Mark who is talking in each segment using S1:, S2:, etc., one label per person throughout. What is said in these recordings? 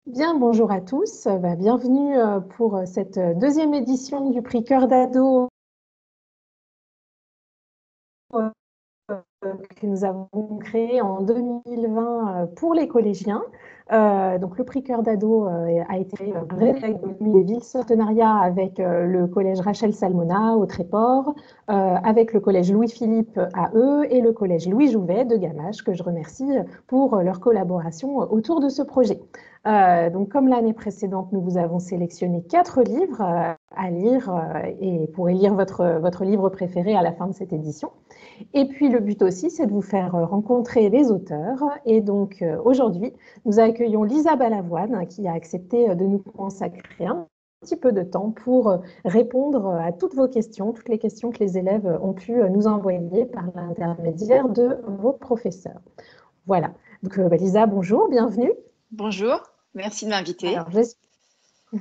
S1: Bien, bonjour à tous. Bienvenue pour cette deuxième édition du prix Cœur d'ado que nous avons créé en 2020 pour les collégiens. Donc, le prix Cœur d'ado a été réalisé avec des villes partenariat avec le collège Rachel Salmona au Tréport, avec le collège Louis-Philippe à Eux et le collège Louis Jouvet de Gamache, que je remercie pour leur collaboration autour de ce projet. Donc, comme l'année précédente, nous vous avons sélectionné 4 livres à lire et pour élire votre livre préféré à la fin de cette édition. Et puis le but aussi, c'est de vous faire rencontrer les auteurs. Et donc aujourd'hui, nous accueillons Lisa Balavoine qui a accepté de nous consacrer un petit peu de temps pour répondre à toutes vos questions, toutes les questions que les élèves ont pu nous envoyer par l'intermédiaire de vos professeurs. Voilà. Donc Lisa, bonjour, bienvenue.
S2: Bonjour, merci de m'inviter.
S1: Alors,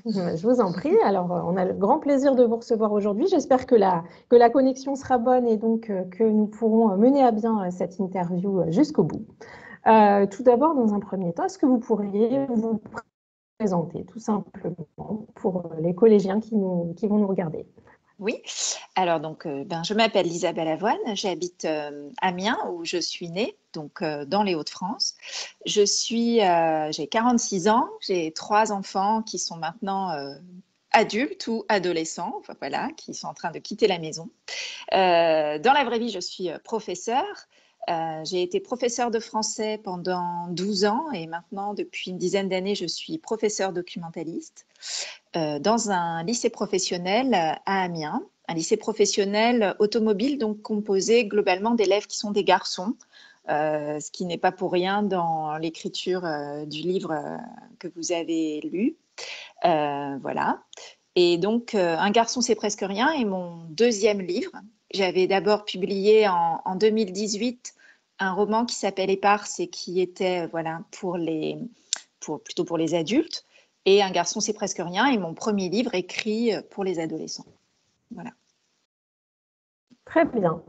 S1: je vous en prie. Alors, on a le grand plaisir de vous recevoir aujourd'hui. J'espère que la connexion sera bonne et donc que nous pourrons mener à bien cette interview jusqu'au bout. Tout d'abord, dans un premier temps, est-ce que vous pourriez vous présenter tout simplement pour les collégiens qui vont nous regarder?
S2: Oui, alors donc je m'appelle Lisa Balavoine, j'habite Amiens où je suis née, donc dans les Hauts-de-France. J'ai 46 ans, j'ai 3 enfants qui sont maintenant adultes ou adolescents, enfin voilà, qui sont en train de quitter la maison. Dans la vraie vie, je suis professeure. J'ai été professeure de français pendant 12 ans et maintenant, depuis une dizaine d'années, je suis professeure documentaliste dans un lycée professionnel à Amiens, un lycée professionnel automobile, donc composé globalement d'élèves qui sont des garçons, ce qui n'est pas pour rien dans l'écriture du livre que vous avez lu. Voilà. Et donc, Un garçon, c'est presque rien est mon deuxième livre. J'avais d'abord publié en 2018 un roman qui s'appelle Éparse et qui était voilà, plutôt pour les adultes. Et Un garçon, c'est presque rien est mon premier livre écrit pour les adolescents. Voilà.
S1: Très bien.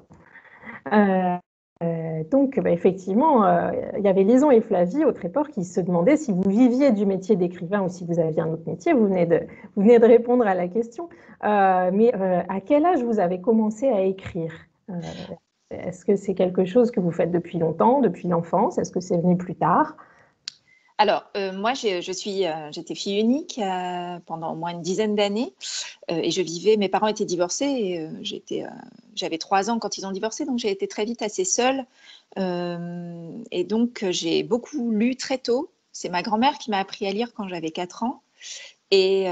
S1: Donc, effectivement, il y avait Lison et Flavie au Tréport qui se demandaient si vous viviez du métier d'écrivain ou si vous aviez un autre métier. Vous venez de répondre à la question. Mais à quel âge vous avez commencé à écrire? Est-ce que c'est quelque chose que vous faites depuis longtemps, depuis l'enfance? Est-ce que c'est venu plus tard?
S2: Alors, moi, j'étais fille unique pendant au moins une dizaine d'années et mes parents étaient divorcés et j'avais 3 ans quand ils ont divorcé, donc j'ai été très vite assez seule. Et donc, j'ai beaucoup lu très tôt. C'est ma grand-mère qui m'a appris à lire quand j'avais 4 ans. Et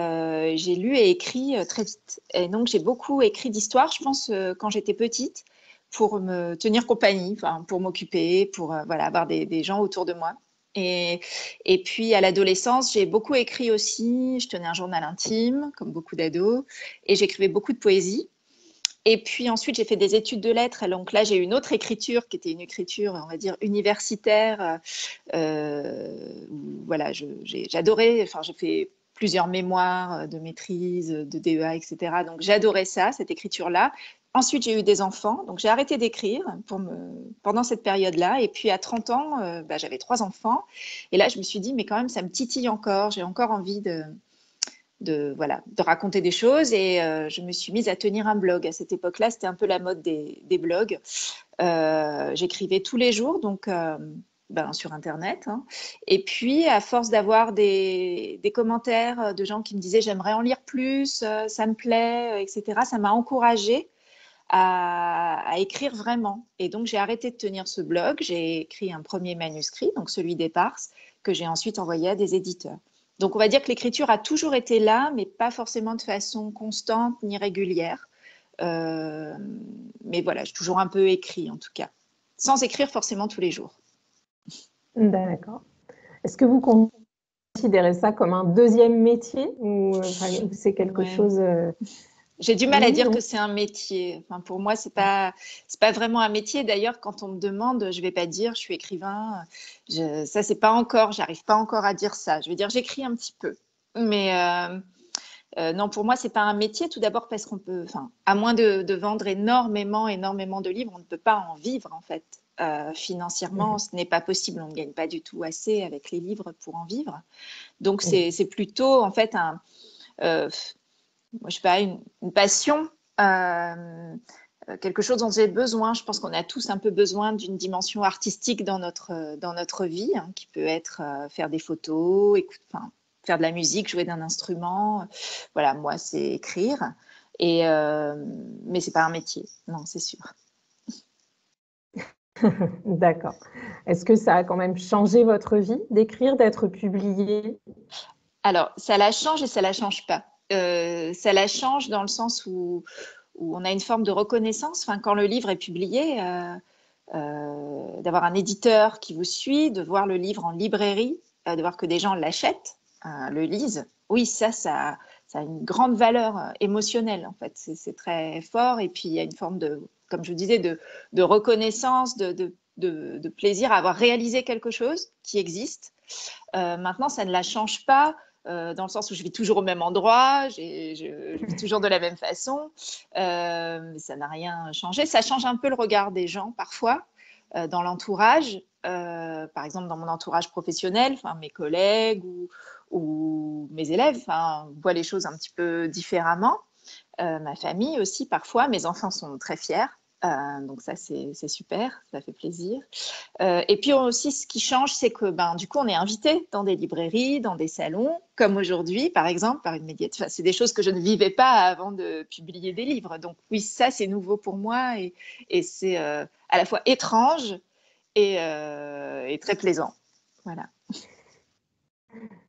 S2: j'ai lu et écrit très vite. Et donc, j'ai beaucoup écrit d'histoires, je pense, quand j'étais petite, pour me tenir compagnie, enfin, pour m'occuper, pour voilà, avoir des gens autour de moi. Et, et puis, à l'adolescence, j'ai beaucoup écrit aussi. Je tenais un journal intime, comme beaucoup d'ados, et j'écrivais beaucoup de poésie. Et puis ensuite, j'ai fait des études de lettres. Donc là, j'ai eu une autre écriture qui était une écriture, on va dire, universitaire. Voilà, j'adorais, enfin, j'ai fait plusieurs mémoires de maîtrise, de DEA, etc. Donc j'adorais ça, cette écriture-là. Ensuite, j'ai eu des enfants, donc j'ai arrêté d'écrire pendant cette période-là. Et puis à 30 ans, j'avais 3 enfants. Et là, je me suis dit, mais quand même, ça me titille encore. J'ai encore envie voilà, de raconter des choses et je me suis mise à tenir un blog. À cette époque-là, c'était un peu la mode des blogs. J'écrivais tous les jours, donc sur Internet. Hein. Et puis, à force d'avoir des commentaires de gens qui me disaient j'aimerais en lire plus, ça me plaît, etc., ça m'a encouragée à écrire vraiment. Et donc, j'ai arrêté de tenir ce blog. J'ai écrit un premier manuscrit, donc celui d'Éparse, que j'ai ensuite envoyé à des éditeurs. Donc, on va dire que l'écriture a toujours été là, mais pas forcément de façon constante ni régulière. Mais voilà, j'ai toujours un peu écrit, en tout cas, sans écrire forcément tous les jours.
S1: D'accord. Est-ce que vous considérez ça comme un deuxième métier ou c'est quelque
S2: Ouais.
S1: chose
S2: J'ai du mal à
S1: Oui,
S2: dire
S1: non?
S2: que c'est un métier. Enfin, pour moi, c'est pas vraiment un métier. D'ailleurs, quand on me demande, je vais pas dire je suis écrivain. Ça, c'est pas encore. J'arrive pas encore à dire ça. Je veux dire, j'écris un petit peu. Mais non, pour moi, c'est pas un métier. Tout d'abord parce qu'on peut, enfin, à moins de vendre énormément de livres, on ne peut pas en vivre en fait. Financièrement, ce n'est pas possible. On ne gagne pas du tout assez avec les livres pour en vivre. Donc,
S1: Oui.
S2: c'est plutôt, en fait, moi, je sais pas, une passion, quelque chose dont j'ai besoin. Je pense qu'on a tous un peu besoin d'une dimension artistique dans notre vie, hein, qui peut être faire des photos, faire de la musique, jouer d'un instrument. Voilà, moi, c'est écrire. Mais ce n'est pas un métier, non, c'est sûr.
S1: D'accord. Est-ce que ça a quand même changé votre vie d'écrire, d'être publié?
S2: Alors, ça la change et ça la change pas. Ça la change dans le sens où on a une forme de reconnaissance. Enfin, quand le livre est publié, d'avoir un éditeur qui vous suit, de voir le livre en librairie, de voir que des gens l'achètent, le lisent. Oui, ça a une grande valeur émotionnelle, en fait. C'est très fort. Et puis, il y a une forme de, comme je vous disais, de reconnaissance, de plaisir à avoir réalisé quelque chose qui existe. Maintenant, ça ne la change pas. Dans le sens où je vis toujours au même endroit, je vis toujours de la même façon, mais ça n'a rien changé. Ça change un peu le regard des gens parfois dans l'entourage, par exemple dans mon entourage professionnel, mes collègues ou mes élèves voient les choses un petit peu différemment. Ma famille aussi parfois, mes enfants sont très fiers. Donc ça, c'est super, ça fait plaisir. Et puis aussi, ce qui change, c'est que du coup, on est invité dans des librairies, dans des salons, comme aujourd'hui, par exemple, par une médiatrice. C'est des choses que je ne vivais pas avant de publier des livres. Donc oui, ça, c'est nouveau pour moi et c'est à la fois étrange et très plaisant. Voilà.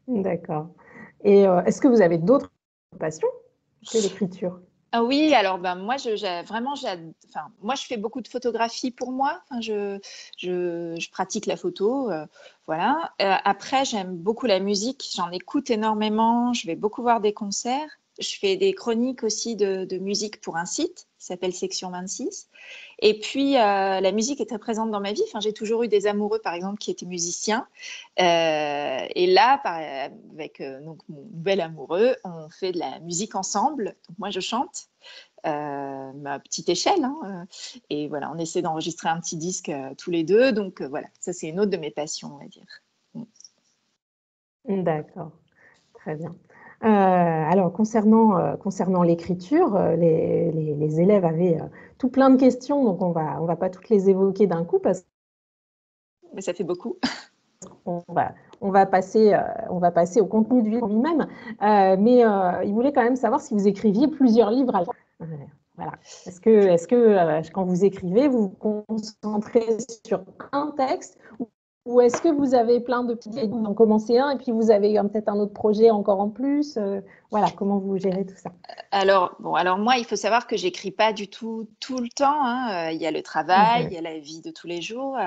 S1: D'accord. Et est-ce que vous avez d'autres passions que l'écriture?
S2: Ah oui, alors moi, moi, je fais beaucoup de photographie pour moi. Je pratique la photo, voilà. Après, j'aime beaucoup la musique. J'en écoute énormément. Je vais beaucoup voir des concerts. Je fais des chroniques aussi de musique pour un site qui s'appelle Section 26. Et puis, la musique est très présente dans ma vie. J'ai toujours eu des amoureux, par exemple, qui étaient musiciens. Et là, avec donc mon nouvel amoureux, on fait de la musique ensemble. Donc, moi, je chante, ma petite échelle. Et voilà, on essaie d'enregistrer un petit disque tous les deux. Donc, voilà, ça, c'est une autre de mes passions, on va dire.
S1: D'accord, très bien. Alors concernant l'écriture, les élèves avaient tout plein de questions, donc on va pas toutes les évoquer d'un coup parce
S2: Mais ça fait beaucoup.
S1: qu'on on va passer au contenu du livre lui-même. Mais ils voulaient quand même savoir si vous écriviez plusieurs livres à la fois. Voilà. Est-ce que quand vous écrivez, vous vous concentrez sur un texte ou est-ce que vous avez plein de petits vous en commencez un et puis vous avez peut-être un autre projet encore en plus voilà, comment vous gérez tout ça?
S2: Alors moi, il faut savoir que j'écris pas du tout le temps. Il y a le travail, il y a la vie de tous les jours.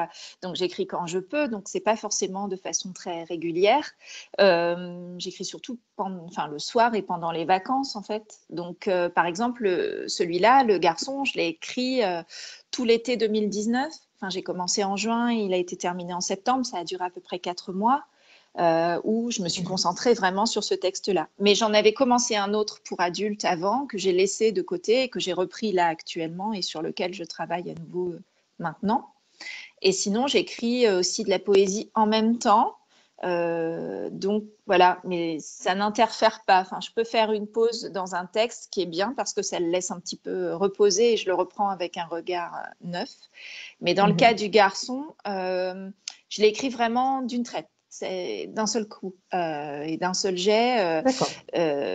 S2: Donc, j'écris quand je peux. Donc, c'est pas forcément de façon très régulière. J'écris surtout le soir et pendant les vacances, en fait. Donc, par exemple, celui-là, Le Garçon, je l'ai écrit tout l'été 2019. J'ai commencé en juin, il a été terminé en septembre. Ça a duré à peu près 4 mois. Où je me suis concentrée vraiment sur ce texte-là. Mais j'en avais commencé un autre pour adultes avant, que j'ai laissé de côté et que j'ai repris là actuellement et sur lequel je travaille à nouveau maintenant. Et sinon, j'écris aussi de la poésie en même temps. Donc voilà, mais ça n'interfère pas. Je peux faire une pause dans un texte qui est bien parce que ça le laisse un petit peu reposer et je le reprends avec un regard neuf. Mais dans le cas du garçon, je l'écris vraiment d'une traite. C'est d'un seul coup et d'un seul jet,
S1: D'accord.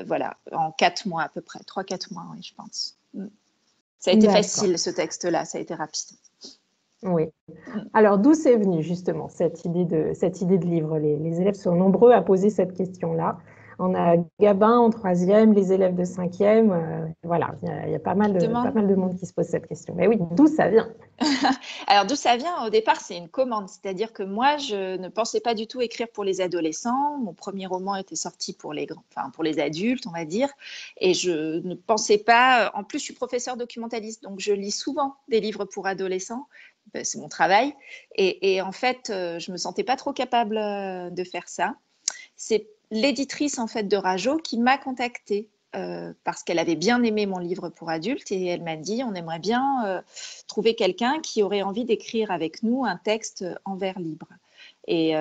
S2: voilà, en 4 mois à peu près, 3-4 mois, oui, je pense. Ça a été
S1: D'accord.
S2: facile, ce texte-là, ça a été rapide.
S1: Oui. Alors, d'où c'est venu justement cette idée de livre? Les élèves sont nombreux à poser cette question-là. On a Gabin en troisième, les élèves de cinquième. Voilà, il y a pas mal de monde qui se pose cette question. Mais oui, d'où ça vient?
S2: Alors, d'où ça vient? Au départ, c'est une commande. C'est-à-dire que moi, je ne pensais pas du tout écrire pour les adolescents. Mon premier roman était sorti pour pour les adultes, on va dire. Et je ne pensais pas. En plus, je suis professeure documentaliste, donc je lis souvent des livres pour adolescents. C'est mon travail. Et en fait, je me sentais pas trop capable de faire ça. C'est l'éditrice en fait de Rajo qui m'a contactée parce qu'elle avait bien aimé mon livre pour adultes et elle m'a dit on aimerait bien trouver quelqu'un qui aurait envie d'écrire avec nous un texte en vers libre. Et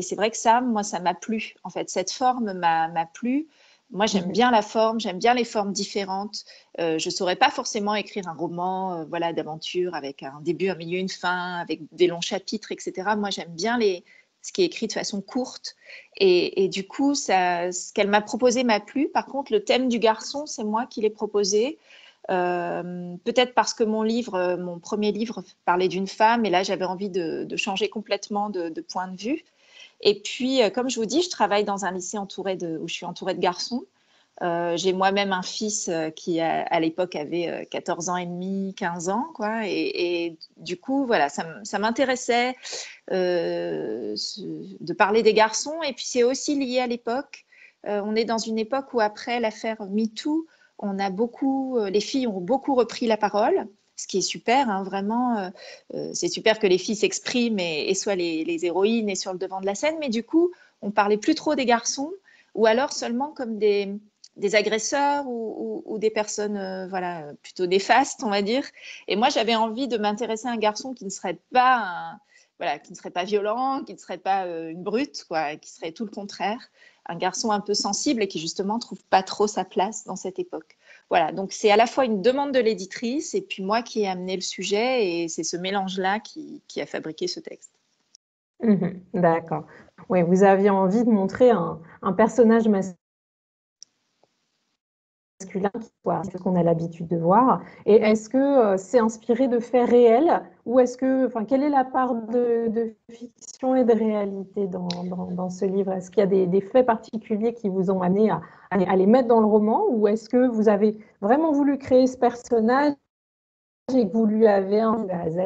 S2: c'est vrai que ça, moi, ça m'a plu. En fait, cette forme m'a plu. Moi, j'aime bien la forme, j'aime bien les formes différentes. Je ne saurais pas forcément écrire un roman voilà, d'aventure avec un début, un milieu, une fin, avec des longs chapitres, etc. Moi, j'aime bien ce qui est écrit de façon courte. Et du coup, ce qu'elle m'a proposé m'a plu. Par contre, le thème du garçon, c'est moi qui l'ai proposé. Peut-être parce que mon premier livre parlait d'une femme et là j'avais envie de changer complètement de point de vue. Et puis, comme je vous dis, je travaille dans un lycée où je suis entourée de garçons. J'ai moi-même un fils qui, à l'époque, avait 14 ans et demi, 15 ans, quoi. Et du coup, voilà, ça m'intéressait de parler des garçons. Et puis, c'est aussi lié à l'époque. On est dans une époque où, après l'affaire MeToo, les filles ont beaucoup repris la parole, ce qui est super, hein, vraiment. C'est super que les filles s'expriment et soient les héroïnes et sur le devant de la scène. Mais du coup, on parlait plus trop des garçons, ou alors seulement comme des agresseurs ou des personnes voilà, plutôt néfastes, on va dire. Et moi, j'avais envie de m'intéresser à un garçon qui ne serait pas voilà, qui ne serait pas violent, qui ne serait pas une brute, quoi, qui serait tout le contraire. Un garçon un peu sensible et qui justement trouve pas trop sa place dans cette époque. Voilà, donc c'est à la fois une demande de l'éditrice et puis moi qui ai amené le sujet et c'est ce mélange-là qui a fabriqué ce texte.
S1: D'accord. Oui, vous aviez envie de montrer un personnage masculin c'est ce qu'on a l'habitude de voir. Et est-ce que c'est inspiré de faits réels ou quelle est la part de fiction et de réalité dans ce livre? Est-ce qu'il y a des faits particuliers qui vous ont amené à les mettre dans le roman ou est-ce que vous avez vraiment voulu créer ce personnage et que vous lui avez un de A à Z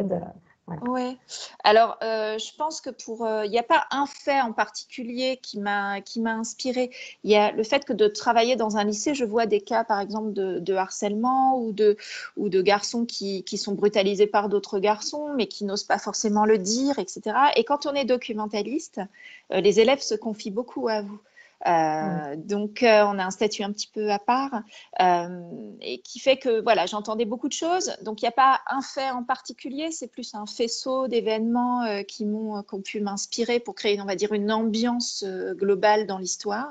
S1: voilà.
S2: Ouais. Alors, je pense que il n'y a pas un fait en particulier qui m'a inspirée. Il y a le fait que de travailler dans un lycée, je vois des cas, par exemple, de harcèlement ou de garçons qui sont brutalisés par d'autres garçons, mais qui n'osent pas forcément le dire, etc. Et quand on est documentaliste, les élèves se confient beaucoup à vous. Donc, on a un statut un petit peu à part et qui fait que voilà, j'entendais beaucoup de choses. Donc, il n'y a pas un fait en particulier, c'est plus un faisceau d'événements qui ont pu m'inspirer pour créer, on va dire, une ambiance globale dans l'histoire.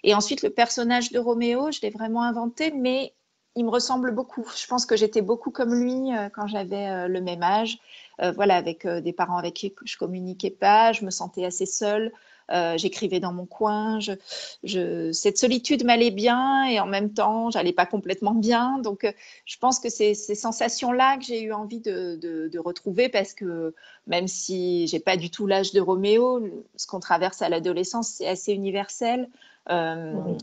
S2: Et ensuite, le personnage de Roméo, je l'ai vraiment inventé, mais il me ressemble beaucoup. Je pense que j'étais beaucoup comme lui quand j'avais le même âge. Voilà, avec des parents avec qui je communiquais pas, je me sentais assez seule. J'écrivais dans mon coin. Cette solitude m'allait bien et en même temps, j'allais pas complètement bien. Donc, je pense que c'est ces sensations-là que j'ai eu envie de retrouver parce que même si j'ai pas du tout l'âge de Roméo, ce qu'on traverse à l'adolescence, c'est assez universel.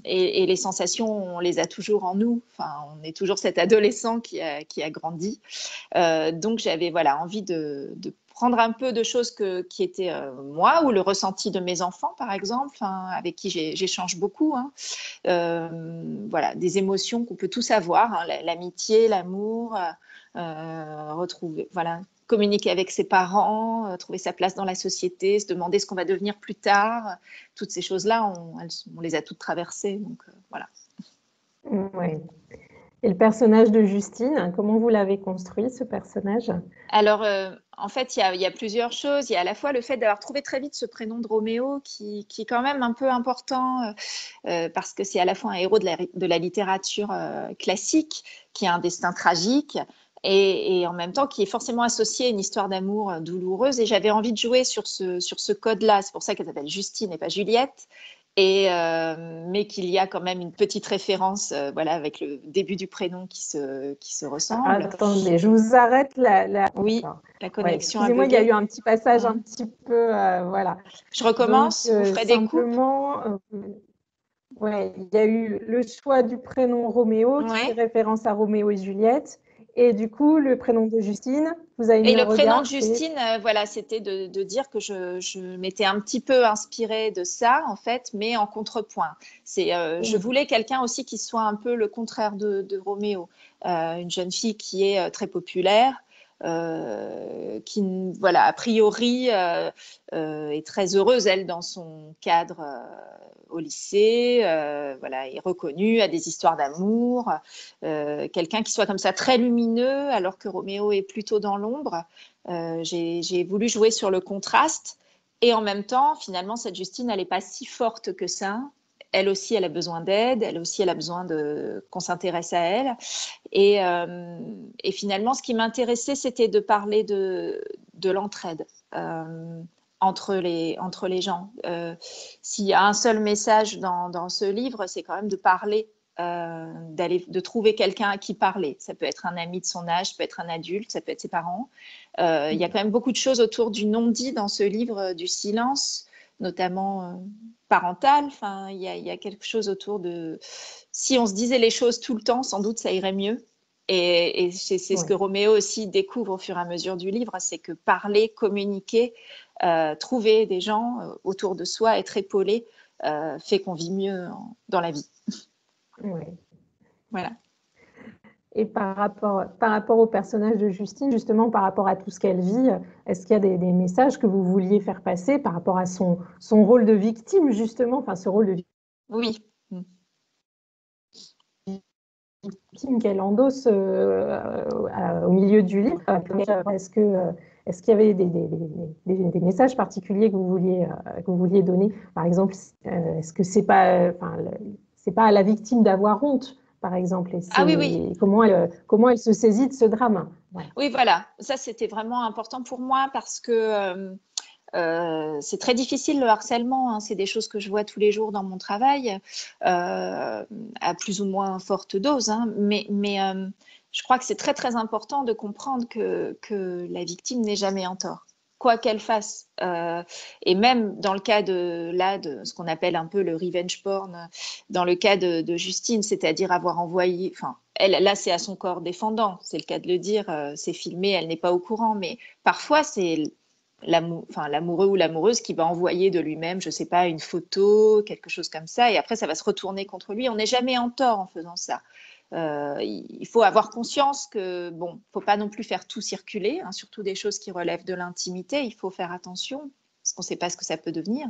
S2: Et les sensations, on les a toujours en nous. Enfin, on est toujours cet adolescent qui a grandi. Donc, j'avais voilà, envie de prendre un peu de choses qui étaient moi ou le ressenti de mes enfants, par exemple, hein, avec qui j'échange beaucoup. Hein. Voilà, des émotions qu'on peut tous avoir, hein, l'amitié, l'amour, retrouver, voilà, communiquer avec ses parents, trouver sa place dans la société, se demander ce qu'on va devenir plus tard. Toutes ces choses-là, on les a toutes traversées. Donc, voilà.
S1: Oui. Et le personnage de Justine, comment vous l'avez construit, ce personnage?
S2: Alors, en fait, il y a plusieurs choses. Il y a à la fois le fait d'avoir trouvé très vite ce prénom de Roméo qui est quand même un peu important parce que c'est à la fois un héros de la littérature classique qui a un destin tragique et en même temps qui est forcément associé à une histoire d'amour douloureuse. Et j'avais envie de jouer sur ce code-là. C'est pour ça qu'elle s'appelle Justine et pas Juliette. Mais qu'il y a quand même une petite référence voilà, avec le début du prénom qui se ressemble.
S1: Attendez, je vous arrête
S2: Oui,
S1: D'accord.
S2: la
S1: Ouais,
S2: connexion a
S1: excusez-moi, il y a eu
S2: bugué.
S1: un petit passage un petit peu, voilà.
S2: Je
S1: Donc,
S2: recommence, vous ferez des coupes.
S1: simplement, ouais, il y a eu le choix du prénom Roméo qui fait
S2: Ouais.
S1: référence à Roméo et Juliette. Et du coup, le prénom de Justine, vous avez
S2: Et
S1: mis un
S2: le prénom de
S1: regard, c'est…
S2: Justine, voilà, c'était de dire que je m'étais un petit peu inspirée de ça, en fait, mais en contrepoint. Je voulais quelqu'un aussi qui soit un peu le contraire de Roméo. Une jeune fille qui est très populaire, qui, voilà, a priori, est très heureuse, elle, dans son cadre au lycée, voilà, est reconnue, a des histoires d'amour, quelqu'un qui soit comme ça très lumineux, alors que Roméo est plutôt dans l'ombre. J'ai voulu jouer sur le contraste. Et en même temps, finalement, cette Justine, elle n'est pas si forte que ça. Elle aussi, elle a besoin d'aide. Elle aussi, elle a besoin qu'on s'intéresse à elle. Et finalement, ce qui m'intéressait, c'était de parler de l'entraide entre les gens. S'il y a un seul message dans ce livre, c'est quand même de parler, de trouver quelqu'un à qui parler. Ça peut être un ami de son âge, ça peut être un adulte, ça peut être ses parents. Il y a quand même beaucoup de choses autour du non-dit dans ce livre, du silence, notamment parental. Enfin, il y a quelque chose autour de... Si on se disait les choses tout le temps, sans doute ça irait mieux. Et c'est ce que Roméo aussi découvre au fur et à mesure du livre, c'est que parler, communiquer, trouver des gens autour de soi, être épaulé, fait qu'on vit mieux dans la vie. Voilà.
S1: Et par rapport au personnage de Justine, justement, par rapport à tout ce qu'elle vit, est-ce qu'il y a des messages que vous vouliez faire passer par rapport à son rôle de victime, justement, enfin, ce rôle de
S2: Oui.
S1: victime qu'elle endosse au milieu du livre. Est-ce qu'il y avait des messages particuliers que vous vouliez donner? Par exemple, est-ce que c'est pas à la victime d'avoir honte, par exemple, et
S2: Ah oui.
S1: comment elle se saisit de ce drame?
S2: Voilà. Oui, voilà. Ça, c'était vraiment important pour moi parce que c'est très difficile le harcèlement, hein. C'est des choses que je vois tous les jours dans mon travail, à plus ou moins forte dose, hein. Mais je crois que c'est très très important de comprendre que la victime n'est jamais en tort, quoi qu'elle fasse. Et même dans le cas de ce qu'on appelle un peu le revenge porn, dans le cas de Justine, c'est-à-dire avoir envoyé, enfin, là c'est à son corps défendant, c'est le cas de le dire, c'est filmé, elle n'est pas au courant, mais parfois c'est l'amoureux ou l'amoureuse qui va envoyer de lui-même, je ne sais pas, une photo, quelque chose comme ça, et après ça va se retourner contre lui. On n'est jamais en tort en faisant ça. Il faut avoir conscience que, bon, il ne faut pas non plus faire tout circuler, hein, surtout des choses qui relèvent de l'intimité, il faut faire attention, parce qu'on ne sait pas ce que ça peut devenir.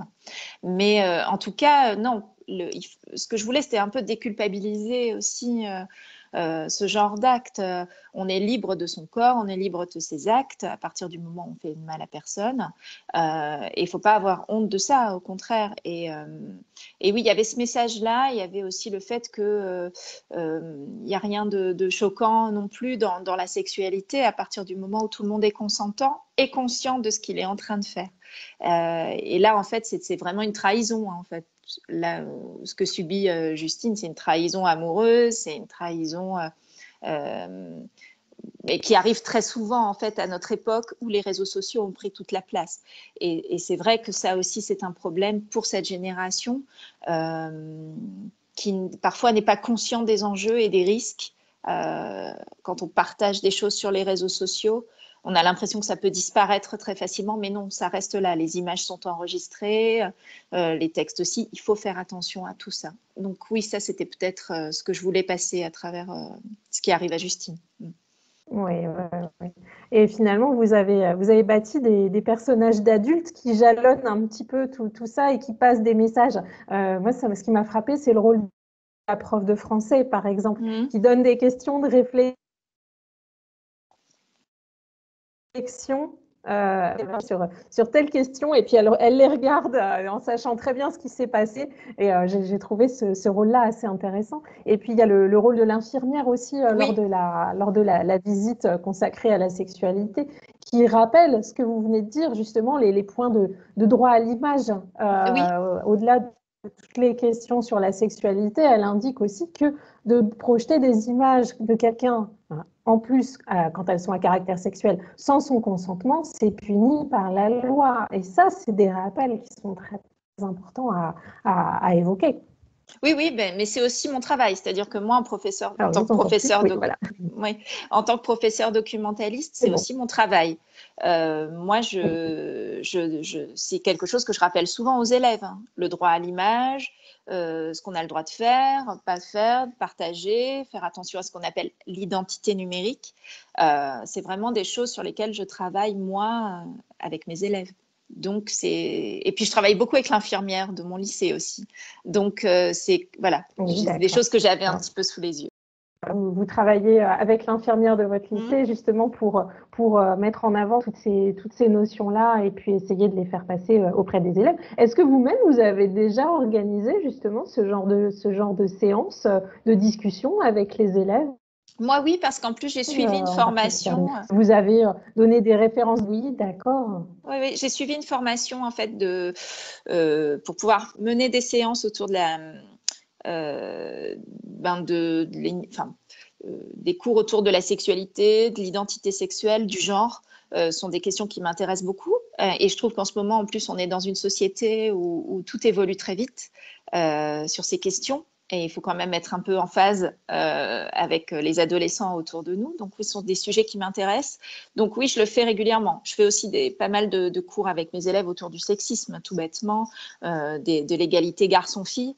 S2: Mais en tout cas, non, ce que je voulais, c'était un peu déculpabiliser aussi ce genre d'acte. On est libre de son corps, on est libre de ses actes à partir du moment où on fait mal à personne. Et il ne faut pas avoir honte de ça, au contraire. Et oui, il y avait ce message-là. Il y avait aussi le fait qu'il n'y a rien de choquant non plus dans la sexualité à partir du moment où tout le monde est consentant et conscient de ce qu'il est en train de faire. Et là, en fait, c'est vraiment une trahison, hein, en fait. Là, ce que subit Justine, c'est une trahison amoureuse, c'est une trahison et qui arrive très souvent en fait à notre époque où les réseaux sociaux ont pris toute la place. Et c'est vrai que ça aussi, c'est un problème pour cette génération qui parfois n'est pas conscient des enjeux et des risques. Quand on partage des choses sur les réseaux sociaux, on a l'impression que ça peut disparaître très facilement, mais non, ça reste là. Les images sont enregistrées, les textes aussi. Il faut faire attention à tout ça. Donc oui, ça, c'était peut-être ce que je voulais passer à travers ce qui arrive à Justine.
S1: Oui. Et finalement, vous avez bâti des personnages d'adultes qui jalonnent un petit peu tout ça et qui passent des messages. Moi, ce qui m'a frappé, c'est le rôle de la prof de français, par exemple, qui donne des questions de réflexion sur telle question, et puis elle les regarde en sachant très bien ce qui s'est passé. Et j'ai trouvé ce rôle-là assez intéressant. Et puis il y a le rôle de l'infirmière aussi lors de la visite consacrée à la sexualité, qui rappelle ce que vous venez de dire, justement, les points de droit à l'image. Au-delà de toutes les questions sur la sexualité, elle indique aussi que de projeter des images de quelqu'un, en plus, quand elles sont à caractère sexuel, sans son consentement, c'est puni par la loi. Et ça, c'est des rappels qui sont très importants à évoquer.
S2: Oui, oui, mais c'est aussi mon travail. C'est-à-dire que moi, en
S1: Alors, je
S2: tant que
S1: vous entends plus.
S2: professeur
S1: Oui, voilà,
S2: oui, en tant que professeur documentaliste,
S1: c'est
S2: c'est
S1: bon.
S2: aussi mon travail. Moi,
S1: Oui.
S2: c'est quelque chose que je rappelle souvent aux élèves, hein. Le droit à l'image, ce qu'on a le droit de faire, pas faire, de partager, faire attention à ce qu'on appelle l'identité numérique. C'est vraiment des choses sur lesquelles je travaille, moi, avec mes élèves. Donc, et puis, je travaille beaucoup avec l'infirmière de mon lycée aussi. Donc, voilà,
S1: Oui,
S2: c'est des
S1: d'accord.
S2: choses que j'avais un petit peu sous les yeux.
S1: Vous travaillez avec l'infirmière de votre
S2: Mmh.
S1: lycée justement pour mettre en avant toutes ces notions-là et puis essayer de les faire passer auprès des élèves. Est-ce que vous-même, vous avez déjà organisé justement ce genre de séance de discussion avec les élèves
S2: Moi, oui, parce qu'en plus, j'ai suivi une
S1: en particulier?
S2: formation.
S1: Vous avez donné des références? Oui, d'accord.
S2: Oui, oui, j'ai suivi une formation en fait pour pouvoir mener des séances autour de enfin, des cours autour de la sexualité, de l'identité sexuelle, du genre. Sont des questions qui m'intéressent beaucoup. Et je trouve qu'en ce moment, en plus, on est dans une société où tout évolue très vite sur ces questions. Et il faut quand même être un peu en phase avec les adolescents autour de nous. Donc, oui, ce sont des sujets qui m'intéressent. Donc, oui, je le fais régulièrement. Je fais aussi pas mal de cours avec mes élèves autour du sexisme, tout bêtement, de l'égalité garçon-fille.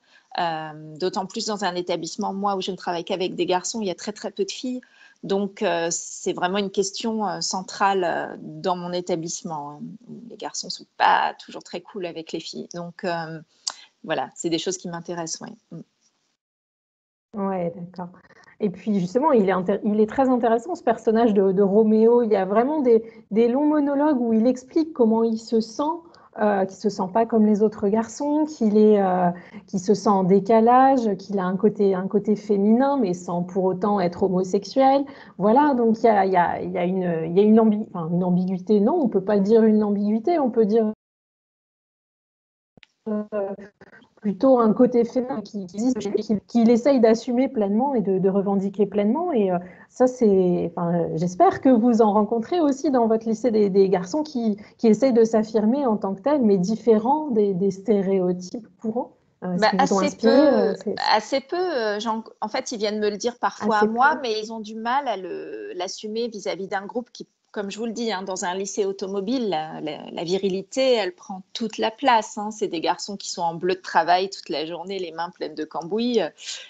S2: D'autant plus dans un établissement, moi, où je ne travaille qu'avec des garçons, il y a très, très peu de filles. Donc, c'est vraiment une question centrale dans mon établissement. Les garçons ne sont pas toujours très cool avec les filles. Donc, voilà, c'est des choses qui m'intéressent, oui.
S1: Ouais, d'accord. Et puis justement, il est très intéressant ce personnage de Roméo. Il y a vraiment des longs monologues où il explique comment il se sent, qu'il se sent pas comme les autres garçons, qu'il se sent en décalage, qu'il a un côté féminin, mais sans pour autant être homosexuel. Voilà, donc il y a une ambiguïté. Non, on peut pas dire une ambiguïté, on peut dire euh, plutôt un côté féminin qui existe, qu'il essaye d'assumer pleinement et de revendiquer pleinement. Et ça, j'espère que vous en rencontrez aussi dans votre lycée des garçons qui essayent de s'affirmer en tant que tels, mais différents des stéréotypes courants. Est-ce
S2: Bah,
S1: qu'ils vous ont inspiré
S2: assez peu. En fait, ils viennent me le dire parfois à
S1: assez
S2: moi,
S1: peu?
S2: mais ils ont du mal à l'assumer vis-à-vis d'un groupe qui, comme je vous le dis, hein, dans un lycée automobile, la virilité, elle prend toute la place, hein. C'est des garçons qui sont en bleu de travail toute la journée, les mains pleines de cambouis.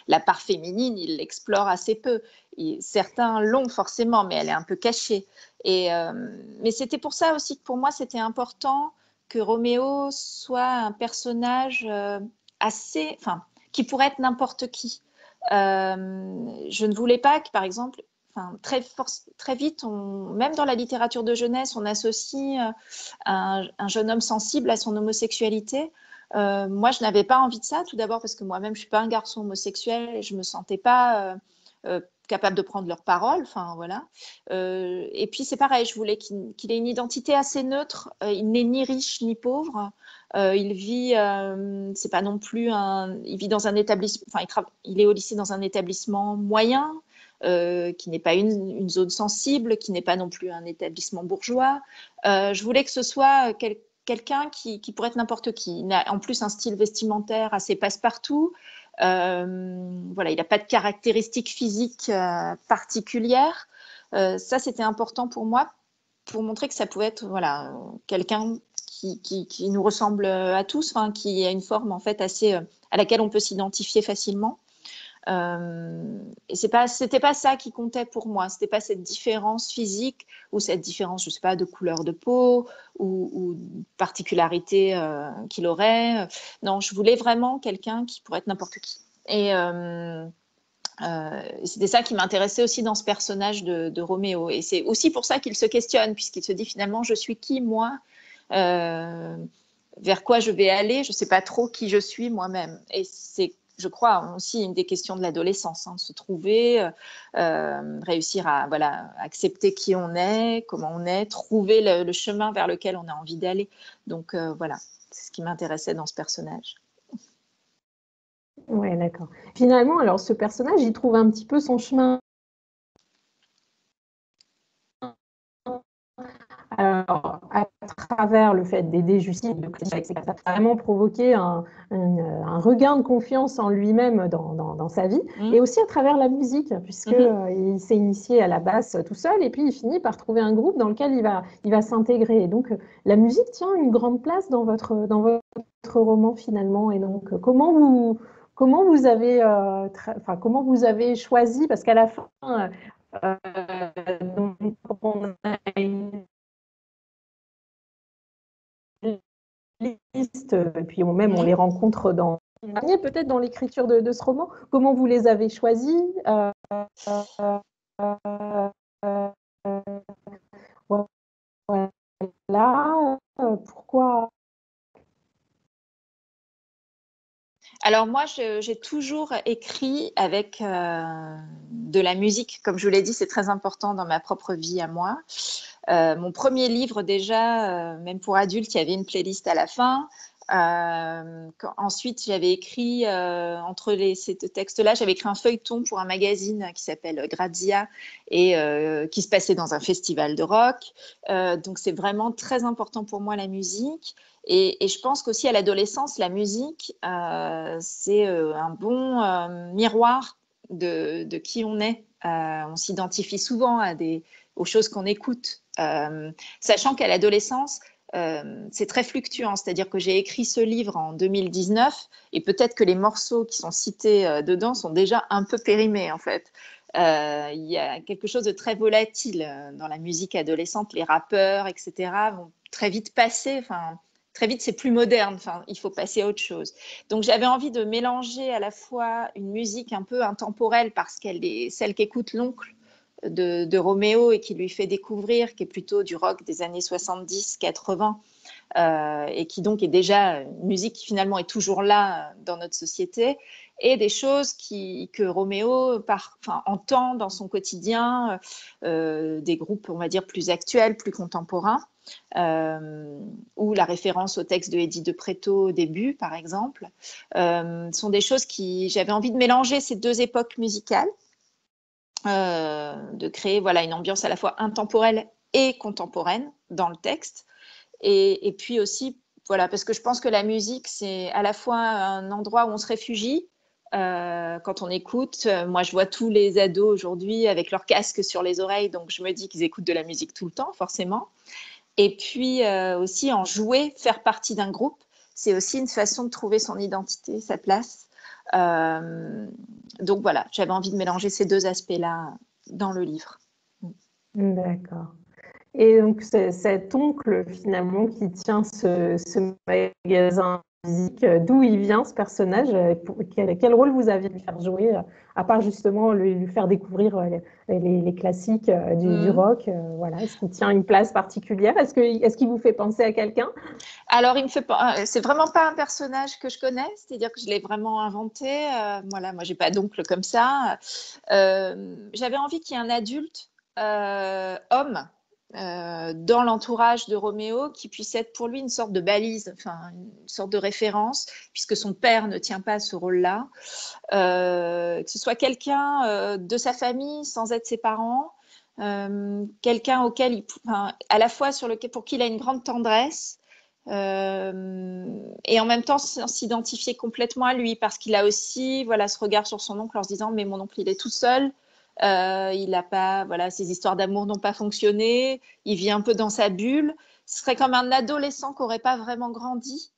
S2: La part féminine, ils l'explorent assez peu. Certains l'ont forcément, mais elle est un peu cachée. Mais c'était pour ça aussi que pour moi, c'était important que Roméo soit un personnage qui pourrait être n'importe qui. Je ne voulais pas que, par exemple, très vite, même dans la littérature de jeunesse, on associe un jeune homme sensible à son homosexualité. Moi, je n'avais pas envie de ça, tout d'abord parce que moi-même, je ne suis pas un garçon homosexuel et je ne me sentais pas capable de prendre leur parole. Enfin, voilà. Et puis, c'est pareil, je voulais qu'il ait une identité assez neutre. Il n'est ni riche ni pauvre. C'est pas non plus il vit dans un établissement, il est au lycée dans un établissement moyen, qui n'est pas une zone sensible, qui n'est pas non plus un établissement bourgeois. Je voulais que ce soit quelqu'un qui pourrait être n'importe qui. Il a en plus un style vestimentaire assez passe-partout. Voilà, il n'a pas de caractéristiques physiques particulières. Ça, c'était important pour moi, pour montrer que ça pouvait être voilà, quelqu'un qui nous ressemble à tous, qui a une forme en fait assez à laquelle on peut s'identifier facilement. Et c'était pas ça qui comptait pour moi. C'était pas cette différence physique ou cette différence, je sais pas, de couleur de peau ou particularité qu'il aurait. Non, je voulais vraiment quelqu'un qui pourrait être n'importe qui. Et c'était ça qui m'intéressait aussi dans ce personnage de Roméo. Et c'est aussi pour ça qu'il se questionne, puisqu'il se dit finalement, je suis qui, moi vers quoi je vais aller, je ne sais pas trop qui je suis moi-même. Et c'est, je crois, aussi une des questions de l'adolescence, hein, se trouver, réussir à voilà, accepter qui on est, comment on est, trouver le chemin vers lequel on a envie d'aller. Donc voilà, c'est ce qui m'intéressait dans ce personnage.
S1: Ouais, d'accord. Finalement, alors ce personnage, il trouve un petit peu son chemin. Alors, travers le fait d'aider Justine, ça a vraiment provoqué un regain de confiance en lui-même dans sa vie, et aussi à travers la musique, puisqu'il s'est initié à la basse tout seul, et puis il finit par trouver un groupe dans lequel il va s'intégrer. Et donc, la musique tient une grande place dans votre roman, finalement. Et donc, comment vous avez, comment vous avez choisi, parce qu'à la fin, donc, on a une liste, et puis même on les rencontre peut-être dans l'écriture de ce roman. Comment vous les avez choisis, voilà, pourquoi?
S2: Alors moi, j'ai toujours écrit avec de la musique. Comme je vous l'ai dit, c'est très important dans ma propre vie à moi. Mon premier livre, déjà, même pour adultes, il y avait une playlist à la fin. Ensuite, j'avais écrit, entre ces textes-là, j'avais écrit un feuilleton pour un magazine qui s'appelle Grazia et qui se passait dans un festival de rock. Donc, c'est vraiment très important pour moi, la musique. Et je pense qu'aussi à l'adolescence, la musique, c'est un bon miroir de qui on est. On s'identifie souvent aux choses qu'on écoute, sachant qu'à l'adolescence, c'est très fluctuant. C'est-à-dire que j'ai écrit ce livre en 2019 et peut-être que les morceaux qui sont cités dedans sont déjà un peu périmés, en fait. Il y a quelque chose de très volatile dans la musique adolescente. Les rappeurs, etc., vont très vite passer. Enfin, très vite, c'est plus moderne. Enfin, il faut passer à autre chose. Donc, j'avais envie de mélanger à la fois une musique un peu intemporelle parce qu'elle est celle qu'écoute l'oncle de Roméo et qui lui fait découvrir, qui est plutôt du rock des années 70-80, et qui donc est déjà une musique qui finalement est toujours là dans notre société, et des choses que Roméo entend dans son quotidien, des groupes, on va dire, plus actuels, plus contemporains, ou la référence au texte de Eddie de Pretto au début, par exemple, sont des choses j'avais envie de mélanger ces deux époques musicales, de créer une ambiance à la fois intemporelle et contemporaine dans le texte. Et puis aussi, parce que je pense que la musique, c'est à la fois un endroit où on se réfugie quand on écoute. Moi, je vois tous les ados aujourd'hui avec leur casque sur les oreilles, donc je me dis qu'ils écoutent de la musique tout le temps, forcément. Et puis aussi, en jouer, faire partie d'un groupe, c'est aussi une façon de trouver son identité, sa place. Donc voilà, j'avais envie de mélanger ces deux aspects-là dans le livre.
S1: D'accord. Et donc, c'est cet oncle, finalement, qui tient ce magasin de musique, d'où il vient, ce personnage? Quel rôle vous avez lui faire jouer, à part justement lui faire découvrir les classiques du rock? Voilà. Est-ce qu'il tient une place particulière? Est-ce qu'il vous fait penser à quelqu'un?
S2: Alors, c'est vraiment pas un personnage que je connais, c'est-à-dire que je l'ai vraiment inventé. Voilà, moi, j'ai pas d'oncle comme ça. J'avais envie qu'il y ait un adulte homme dans l'entourage de Roméo qui puisse être pour lui une sorte de balise, enfin une sorte de référence, puisque son père ne tient pas ce rôle-là. Que ce soit quelqu'un de sa famille sans être ses parents, quelqu'un auquel à la fois pour qui il a une grande tendresse, et en même temps s'identifier complètement à lui parce qu'il a aussi ce regard sur son oncle en se disant mais mon oncle il est tout seul, il n'a pas, ses histoires d'amour n'ont pas fonctionné, il vit un peu dans sa bulle. Ce serait comme un adolescent qui n'aurait pas vraiment grandi,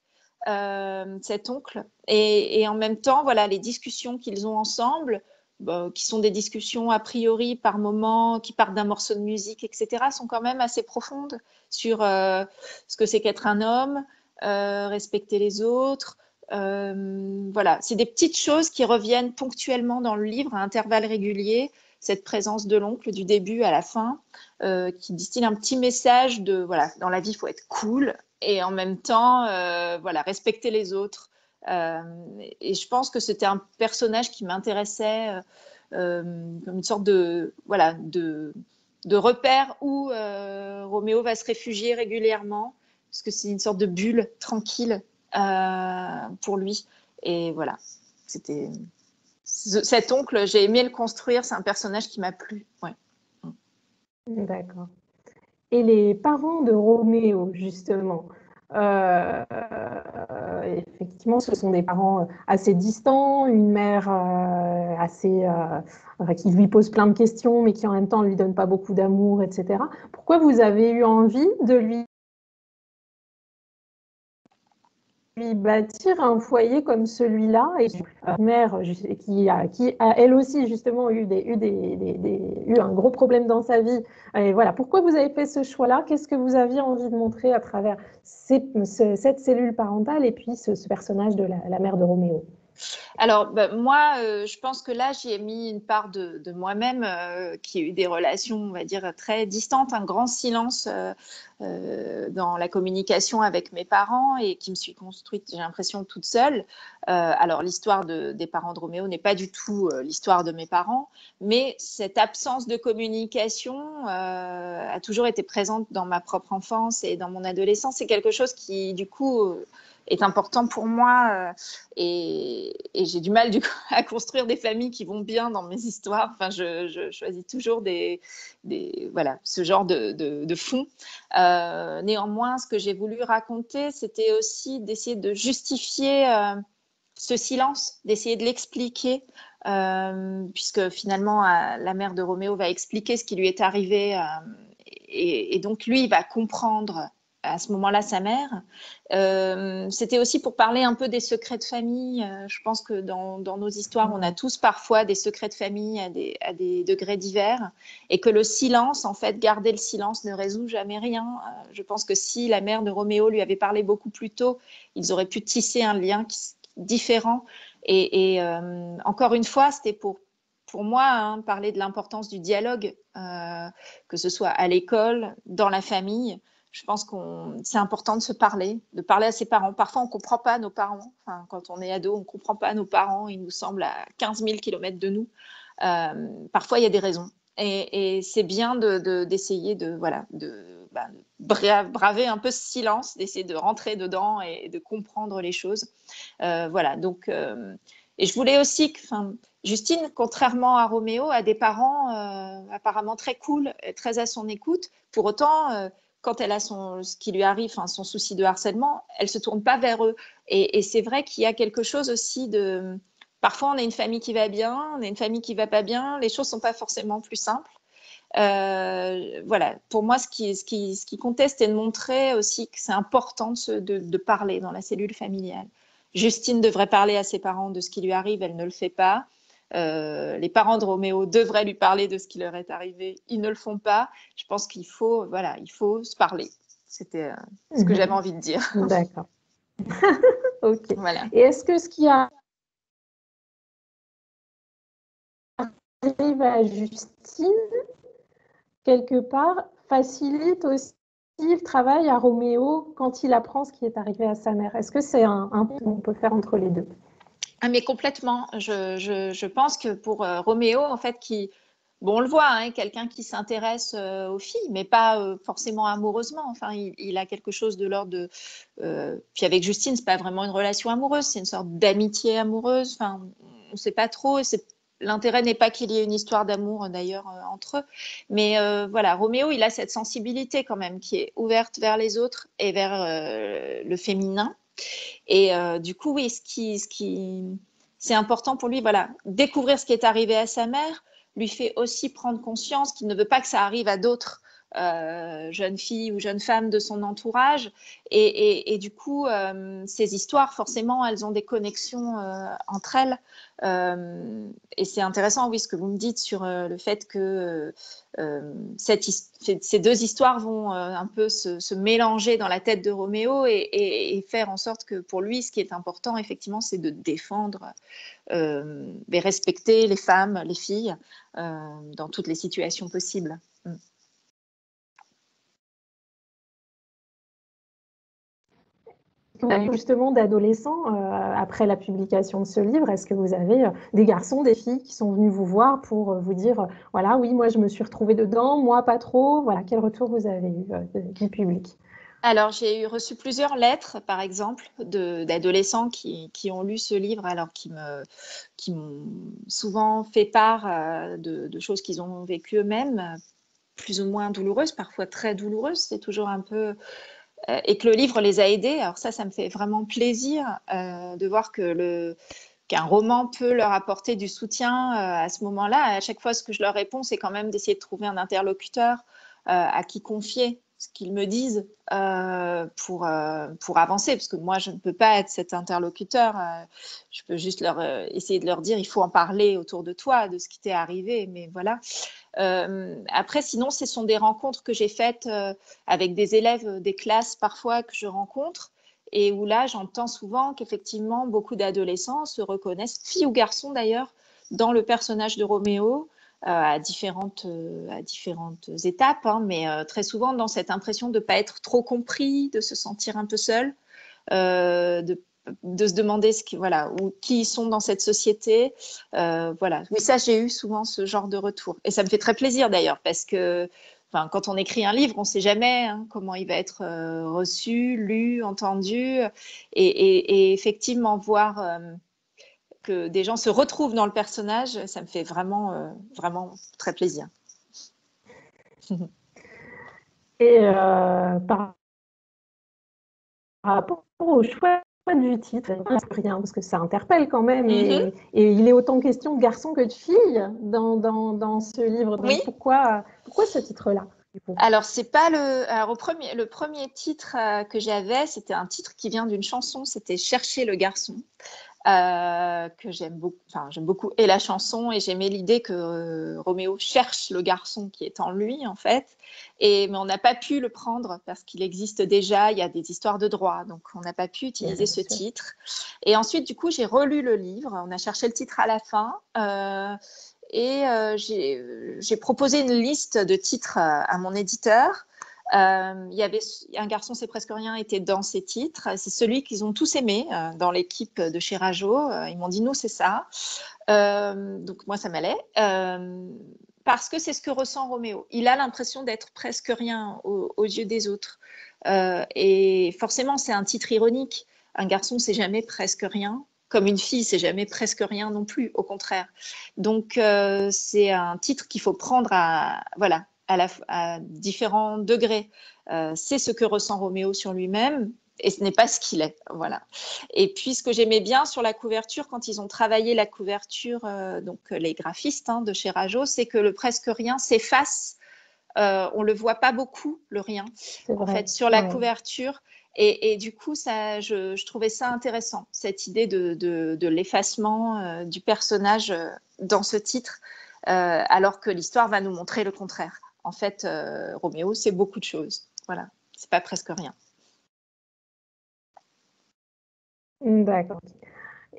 S2: cet oncle, et en même temps les discussions qu'ils ont ensemble, qui sont des discussions a priori par moment qui partent d'un morceau de musique, etc., sont quand même assez profondes sur ce que c'est qu'être un homme, respecter les autres. C'est des petites choses qui reviennent ponctuellement dans le livre à intervalles réguliers, cette présence de l'oncle du début à la fin, qui distille un petit message dans la vie il faut être cool et en même temps respecter les autres. Et je pense que c'était un personnage qui m'intéressait comme une sorte de repère où Roméo va se réfugier régulièrement, parce que c'est une sorte de bulle tranquille pour lui. Et voilà, c'était cet oncle, j'ai aimé le construire, c'est un personnage qui m'a plu. Ouais.
S1: D'accord. et les parents de Roméo, justement. Effectivement, ce sont des parents assez distants, une mère qui lui pose plein de questions, mais qui en même temps ne lui donne pas beaucoup d'amour, etc. Pourquoi vous avez eu envie de lui bâtir un foyer comme celui-là, et mère qui a elle aussi justement eu un gros problème dans sa vie. Et voilà, pourquoi vous avez fait ce choix-là? Qu'est-ce que vous aviez envie de montrer à travers cette cellule parentale et puis ce personnage de la mère de Roméo?
S2: Alors, moi, je pense que là, j'y ai mis une part de moi-même qui a eu des relations, on va dire, très distantes, un grand silence dans la communication avec mes parents et qui me suis construite, j'ai l'impression, toute seule. Alors, l'histoire des parents de Roméo n'est pas du tout l'histoire de mes parents, mais cette absence de communication a toujours été présente dans ma propre enfance et dans mon adolescence. C'est quelque chose qui, du coup, est important pour moi et j'ai du mal du coup, à construire des familles qui vont bien dans mes histoires. Enfin, je choisis toujours voilà, ce genre de fond. Néanmoins, ce que j'ai voulu raconter, c'était aussi d'essayer de justifier ce silence, d'essayer de l'expliquer, puisque finalement, la mère de Roméo va expliquer ce qui lui est arrivé et donc lui, il va comprendre à ce moment-là sa mère. C'était aussi pour parler un peu des secrets de famille. Je pense que dans nos histoires, on a tous parfois des secrets de famille à des degrés divers et que le silence, en fait, garder le silence ne résout jamais rien. Je pense que si la mère de Roméo lui avait parlé beaucoup plus tôt, ils auraient pu tisser un lien différent. Et encore une fois, c'était pour moi, hein, parler de l'importance du dialogue, que ce soit à l'école, dans la famille. Je pense que c'est important de de parler à ses parents. Parfois, on ne comprend pas nos parents. Enfin, quand on est ado, on ne comprend pas nos parents. Ils nous semblent à 15 000 kilomètres de nous. Parfois, il y a des raisons. Et c'est bien d'essayer voilà, braver un peu ce silence, d'essayer de rentrer dedans et de comprendre les choses. Voilà, donc, et je voulais aussi que Justine, contrairement à Roméo, a des parents apparemment très cool, très à son écoute. Pour autant, quand elle a ce qui lui arrive, son souci de harcèlement, elle ne se tourne pas vers eux. Et c'est vrai qu'il y a quelque chose aussi de... Parfois, on a une famille qui va bien, on a une famille qui ne va pas bien. Les choses ne sont pas forcément plus simples. Voilà, pour moi, ce qui comptait, c'était de montrer aussi que c'est important de parler dans la cellule familiale. Justine devrait parler à ses parents de ce qui lui arrive, elle ne le fait pas. Les parents de Roméo devraient lui parler de ce qui leur est arrivé, ils ne le font pas. Je pense qu'il faut, voilà, il faut se parler. C'était ce que j'avais envie de dire.
S1: D'accord. Ok.
S2: Voilà.
S1: Et est-ce que ce qui arrive à Justine, quelque part, facilite aussi le travail à Roméo quand il apprend ce qui est arrivé à sa mère? Est-ce que c'est un pont qu'on peut faire entre les deux?
S2: Ah, mais complètement. Je pense que pour Roméo, en fait, bon, on le voit, hein, quelqu'un qui s'intéresse aux filles, mais pas forcément amoureusement. Enfin, il a quelque chose de l'ordre de. Puis avec Justine, c'est pas vraiment une relation amoureuse, c'est une sorte d'amitié amoureuse. Enfin, on ne sait pas trop. L'intérêt n'est pas qu'il y ait une histoire d'amour d'ailleurs entre eux, mais voilà, Roméo, il a cette sensibilité quand même qui est ouverte vers les autres et vers le féminin. Et du coup, oui, c'est important pour lui, voilà, découvrir ce qui est arrivé à sa mère lui fait aussi prendre conscience qu'il ne veut pas que ça arrive à d'autres jeunes filles ou jeunes femmes de son entourage. Et du coup, ces histoires, forcément, elles ont des connexions entre elles. Et c'est intéressant, oui, ce que vous me dites sur le fait que ces deux histoires vont un peu se mélanger dans la tête de Roméo et faire en sorte que pour lui, ce qui est important, effectivement, c'est de défendre et respecter les femmes, les filles, dans toutes les situations possibles.
S1: Vous avez justement d'adolescents après la publication de ce livre. Est-ce que vous avez des garçons, des filles qui sont venus vous voir pour vous dire voilà, oui, moi je me suis retrouvée dedans, moi pas trop. Voilà, quel retour vous avez eu du public?
S2: Alors, j'ai reçu plusieurs lettres, par exemple, d'adolescents qui ont lu ce livre, alors qui m'ont souvent fait part de choses qu'ils ont vécues eux-mêmes, plus ou moins douloureuses, parfois très douloureuses. C'est toujours un peu... et que le livre les a aidés. Alors ça me fait vraiment plaisir de voir qu'un roman peut leur apporter du soutien à ce moment-là. À chaque fois, ce que je leur réponds, c'est quand même d'essayer de trouver un interlocuteur à qui confier ce qu'ils me disent pour avancer, parce que moi, je ne peux pas être cet interlocuteur. Je peux juste essayer de leur dire, il faut en parler autour de toi, de ce qui t'est arrivé, mais voilà. Après, sinon, ce sont des rencontres que j'ai faites avec des élèves des classes parfois que je rencontre, et où là, j'entends souvent qu'effectivement, beaucoup d'adolescents se reconnaissent, filles ou garçons d'ailleurs, dans le personnage de Roméo, à différentes étapes, hein, mais très souvent dans cette impression de ne pas être trop compris, de se sentir un peu seul, de se demander voilà, qui ils sont dans cette société. Voilà. Oui, ça, j'ai eu souvent ce genre de retour. Et ça me fait très plaisir d'ailleurs, parce que quand on écrit un livre, on ne sait jamais hein, comment il va être reçu, lu, entendu. Et effectivement, voir que des gens se retrouvent dans le personnage, ça me fait vraiment, vraiment très plaisir.
S1: Et par rapport au choix du titre, rien, parce que ça interpelle quand même, et il est autant question de garçons que de filles dans ce livre. Donc
S2: Oui.
S1: pourquoi ce titre-là?
S2: Alors, c'est pas le premier titre que j'avais, c'était un titre qui vient d'une chanson, c'était Chercher le garçon. Que j'aime beaucoup, j'aime beaucoup et la chanson, et j'aimais l'idée que Roméo cherche le garçon qui est en lui en fait, mais on n'a pas pu le prendre parce qu'il existe déjà, il y a des histoires de droit, donc on n'a pas pu utiliser ce titre. Et ensuite du coup j'ai relu le livre, on a cherché le titre à la fin, et j'ai proposé une liste de titres à mon éditeur. Il y avait Un garçon, c'est presque rien était dans ces titres. C'est celui qu'ils ont tous aimé dans l'équipe de chez Rajo. Ils m'ont dit, nous, c'est ça. Donc, moi, ça m'allait. Parce que c'est ce que ressent Roméo. Il a l'impression d'être presque rien aux yeux des autres. Et forcément, c'est un titre ironique. Un garçon, c'est jamais presque rien. Comme une fille, c'est jamais presque rien non plus, au contraire. Donc, c'est un titre qu'il faut prendre voilà, à différents degrés. C'est ce que ressent Roméo sur lui-même et ce n'est pas ce qu'il est. Voilà. Et puis, ce que j'aimais bien sur la couverture, quand ils ont travaillé la couverture, donc les graphistes de chez Rajo, c'est que le presque rien s'efface. On ne le voit pas beaucoup, le rien, en fait, sur la couverture. Et du coup, je trouvais ça intéressant, cette idée de l'effacement du personnage dans ce titre, alors que l'histoire va nous montrer le contraire. En fait, Roméo, c'est beaucoup de choses. Voilà, c'est pas presque rien.
S1: D'accord.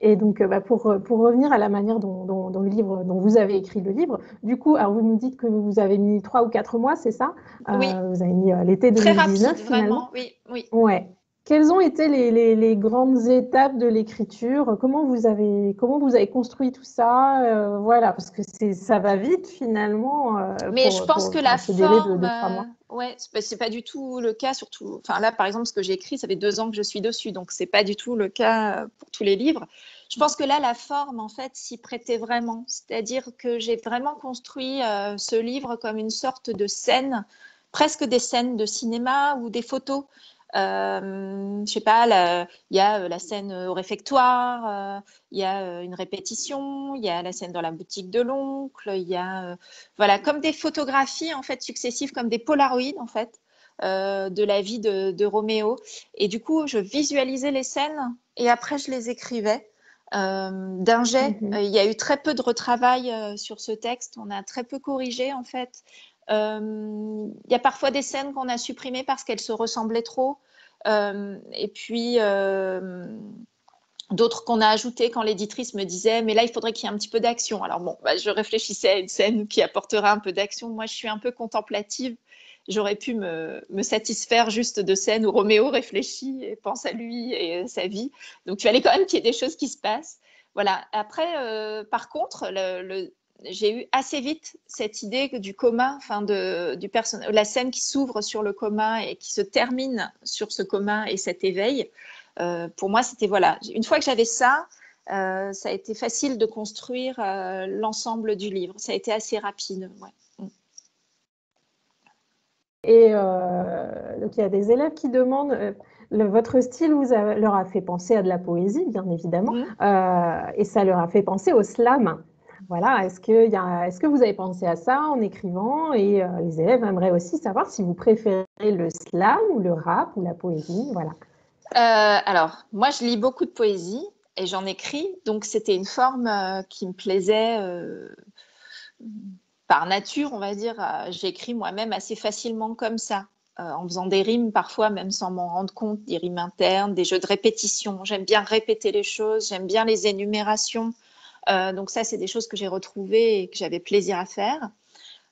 S1: Et donc, pour revenir à la manière dont vous avez écrit le livre, du coup, alors vous nous dites que vous avez mis 3 ou 4 mois, c'est ça?
S2: Oui.
S1: Vous avez mis l'été 2019,
S2: très rapide,
S1: finalement.
S2: Vraiment, oui.
S1: Ouais. Quelles ont été les grandes étapes de l'écriture? Comment vous avez construit tout ça? Voilà, parce que ça va vite finalement
S2: Mais je pense que la
S1: ce délai de
S2: forme,
S1: 3 mois.
S2: ouais, c'est pas du tout le cas, surtout. Enfin là, par exemple, ce que j'ai écrit, ça fait 2 ans que je suis dessus, donc c'est pas du tout le cas pour tous les livres. Je pense que là, la forme, en fait, s'y prêtait vraiment. C'est-à-dire que j'ai vraiment construit ce livre comme une sorte de scène, presque des scènes de cinéma ou des photos. Je sais pas, il y a la scène au réfectoire, il y a une répétition, il y a la scène dans la boutique de l'oncle, il y a voilà, comme des photographies en fait successives, comme des polaroïds en fait de la vie de Roméo. Et du coup, je visualisais les scènes et après je les écrivais d'un jet. Il y a eu très peu de retravail sur ce texte. On a très peu corrigé en fait. Il y a parfois des scènes qu'on a supprimées parce qu'elles se ressemblaient trop. Et puis d'autres qu'on a ajoutées quand l'éditrice me disait mais là il faudrait qu'il y ait un petit peu d'action. Alors bon, je réfléchissais à une scène qui apportera un peu d'action. Moi je suis un peu contemplative. J'aurais pu me satisfaire juste de scènes où Roméo réfléchit et pense à lui et sa vie. Donc il fallait quand même qu'il y ait des choses qui se passent. Voilà. Après, par contre, j'ai eu assez vite cette idée du coma, la scène qui s'ouvre sur le coma et qui se termine sur ce coma et cet éveil. Pour moi, c'était voilà. Une fois que j'avais ça, ça a été facile de construire l'ensemble du livre. Ça a été assez rapide. Ouais.
S1: Et donc, il y a des élèves qui demandent, votre style leur a fait penser à de la poésie, bien évidemment, et ça leur a fait penser au slam. Voilà, est-ce que vous avez pensé à ça en écrivant? Et les élèves aimeraient aussi savoir si vous préférez le slam ou le rap ou la poésie. Voilà.
S2: Alors, moi, je lis beaucoup de poésie et j'en écris, donc c'était une forme qui me plaisait par nature, on va dire. J'écris moi-même assez facilement comme ça, en faisant des rimes parfois, même sans m'en rendre compte, des rimes internes, des jeux de répétition. J'aime bien répéter les choses, j'aime bien les énumérations. Donc ça, c'est des choses que j'ai retrouvées et que j'avais plaisir à faire.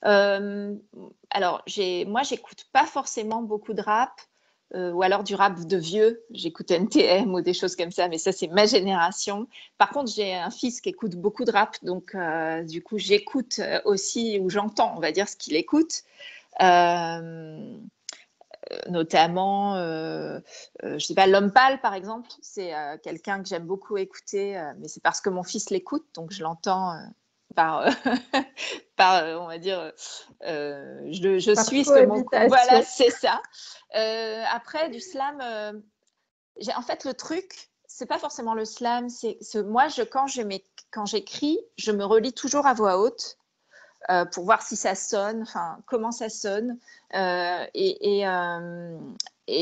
S2: Alors, moi, j'écoute pas forcément beaucoup de rap. Ou alors du rap de vieux, j'écoute NTM ou des choses comme ça, mais ça c'est ma génération. Par contre, j'ai un fils qui écoute beaucoup de rap, donc du coup j'écoute aussi, ou j'entends, on va dire, ce qu'il écoute. Notamment, je sais pas, L'Homme Pâle par exemple, c'est quelqu'un que j'aime beaucoup écouter, mais c'est parce que mon fils l'écoute, donc je l'entends par, on va dire, je
S1: Par
S2: suis ce que mon... Voilà,
S1: cohabitation.
S2: c'est ça. Après, du slam, en fait, le truc, c'est pas forcément le slam, moi, quand j'écris, je me relis toujours à voix haute pour voir si ça sonne, enfin, comment ça sonne. Et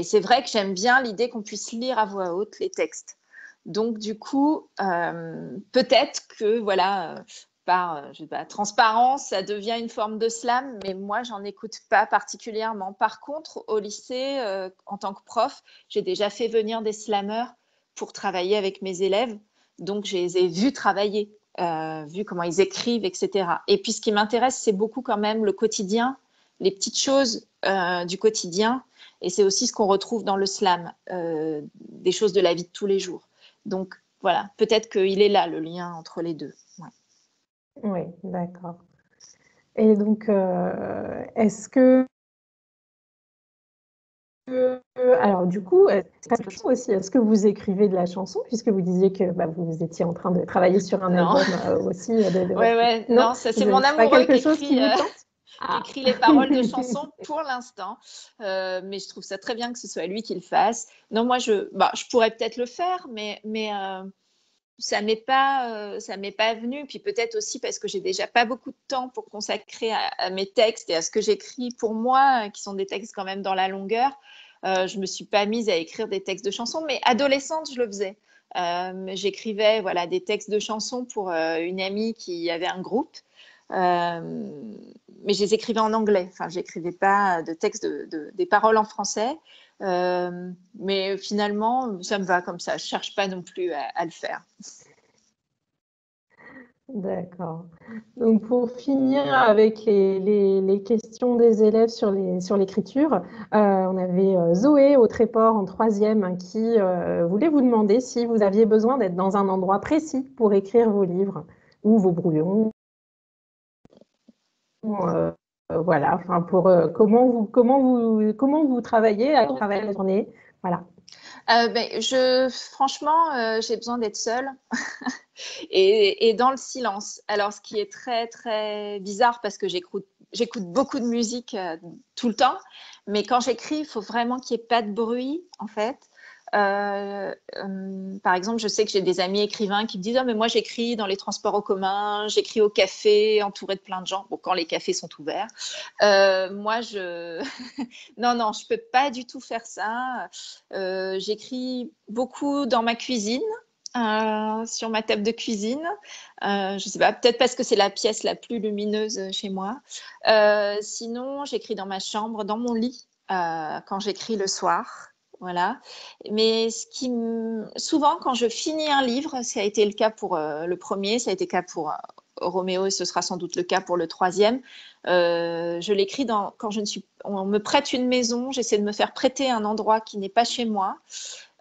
S2: c'est vrai que j'aime bien l'idée qu'on puisse lire à voix haute les textes. Donc, du coup, peut-être que, voilà, par je sais pas, transparence, ça devient une forme de slam, mais moi, j'en écoute pas particulièrement. Par contre, au lycée, en tant que prof, j'ai déjà fait venir des slammeurs pour travailler avec mes élèves. Donc, je les ai vus travailler, vu comment ils écrivent, etc. Et puis, ce qui m'intéresse, c'est beaucoup quand même le quotidien, les petites choses du quotidien. Et c'est aussi ce qu'on retrouve dans le slam, des choses de la vie de tous les jours. Donc, voilà, peut-être qu'il est là, le lien entre les deux. Ouais.
S1: Oui, d'accord. Et donc, est-ce que... alors, du coup, aussi, est-ce que vous écrivez de la chanson, puisque vous disiez que vous étiez en train de travailler sur un
S2: Non.
S1: album aussi de
S2: Ouais,
S1: votre...
S2: ouais,
S1: Non,
S2: non, ça c'est mon
S1: pas
S2: amoureux
S1: quelque chose qui vous tente?
S2: qui
S1: Ah.
S2: écrit les paroles de chansons pour l'instant. Mais je trouve ça très bien que ce soit lui qui le fasse. Non, moi, je pourrais peut-être le faire, mais ça m'est pas venu. Puis peut-être aussi parce que j'ai déjà pas beaucoup de temps pour consacrer à mes textes et à ce que j'écris pour moi, qui sont des textes quand même dans la longueur. Je me suis pas mise à écrire des textes de chansons, mais adolescente, je le faisais. J'écrivais voilà, des textes de chansons pour une amie qui avait un groupe. Mais je les écrivais en anglais. Enfin, j'écrivais pas de textes des paroles en français. Mais finalement, ça me va comme ça. Je cherche pas non plus à le faire.
S1: D'accord. Donc, pour finir avec les questions des élèves sur l'écriture, on avait Zoé au Tréport en troisième qui voulait vous demander si vous aviez besoin d'être dans un endroit précis pour écrire vos livres ou vos brouillons. Voilà, enfin pour comment vous travaillez à travers la journée. Voilà.
S2: Franchement, j'ai besoin d'être seule et dans le silence. Alors, ce qui est très, très bizarre parce que j'écoute beaucoup de musique tout le temps, mais quand j'écris, il faut vraiment qu'il n'y ait pas de bruit, en fait. Par exemple, je sais que j'ai des amis écrivains qui me disent « Ah, mais moi, j'écris dans les transports en commun, j'écris au café, entouré de plein de gens. » Bon, quand les cafés sont ouverts. Moi, non, non, je peux pas du tout faire ça. J'écris beaucoup dans ma cuisine, sur ma table de cuisine. Je sais pas, peut-être parce que c'est la pièce la plus lumineuse chez moi. Sinon, j'écris dans ma chambre, dans mon lit, quand j'écris le soir. Voilà. Mais souvent, quand je finis un livre, ça a été le cas pour le premier, ça a été le cas pour Roméo et ce sera sans doute le cas pour le troisième. Je l'écris quand on me prête une maison, j'essaie de me faire prêter un endroit qui n'est pas chez moi,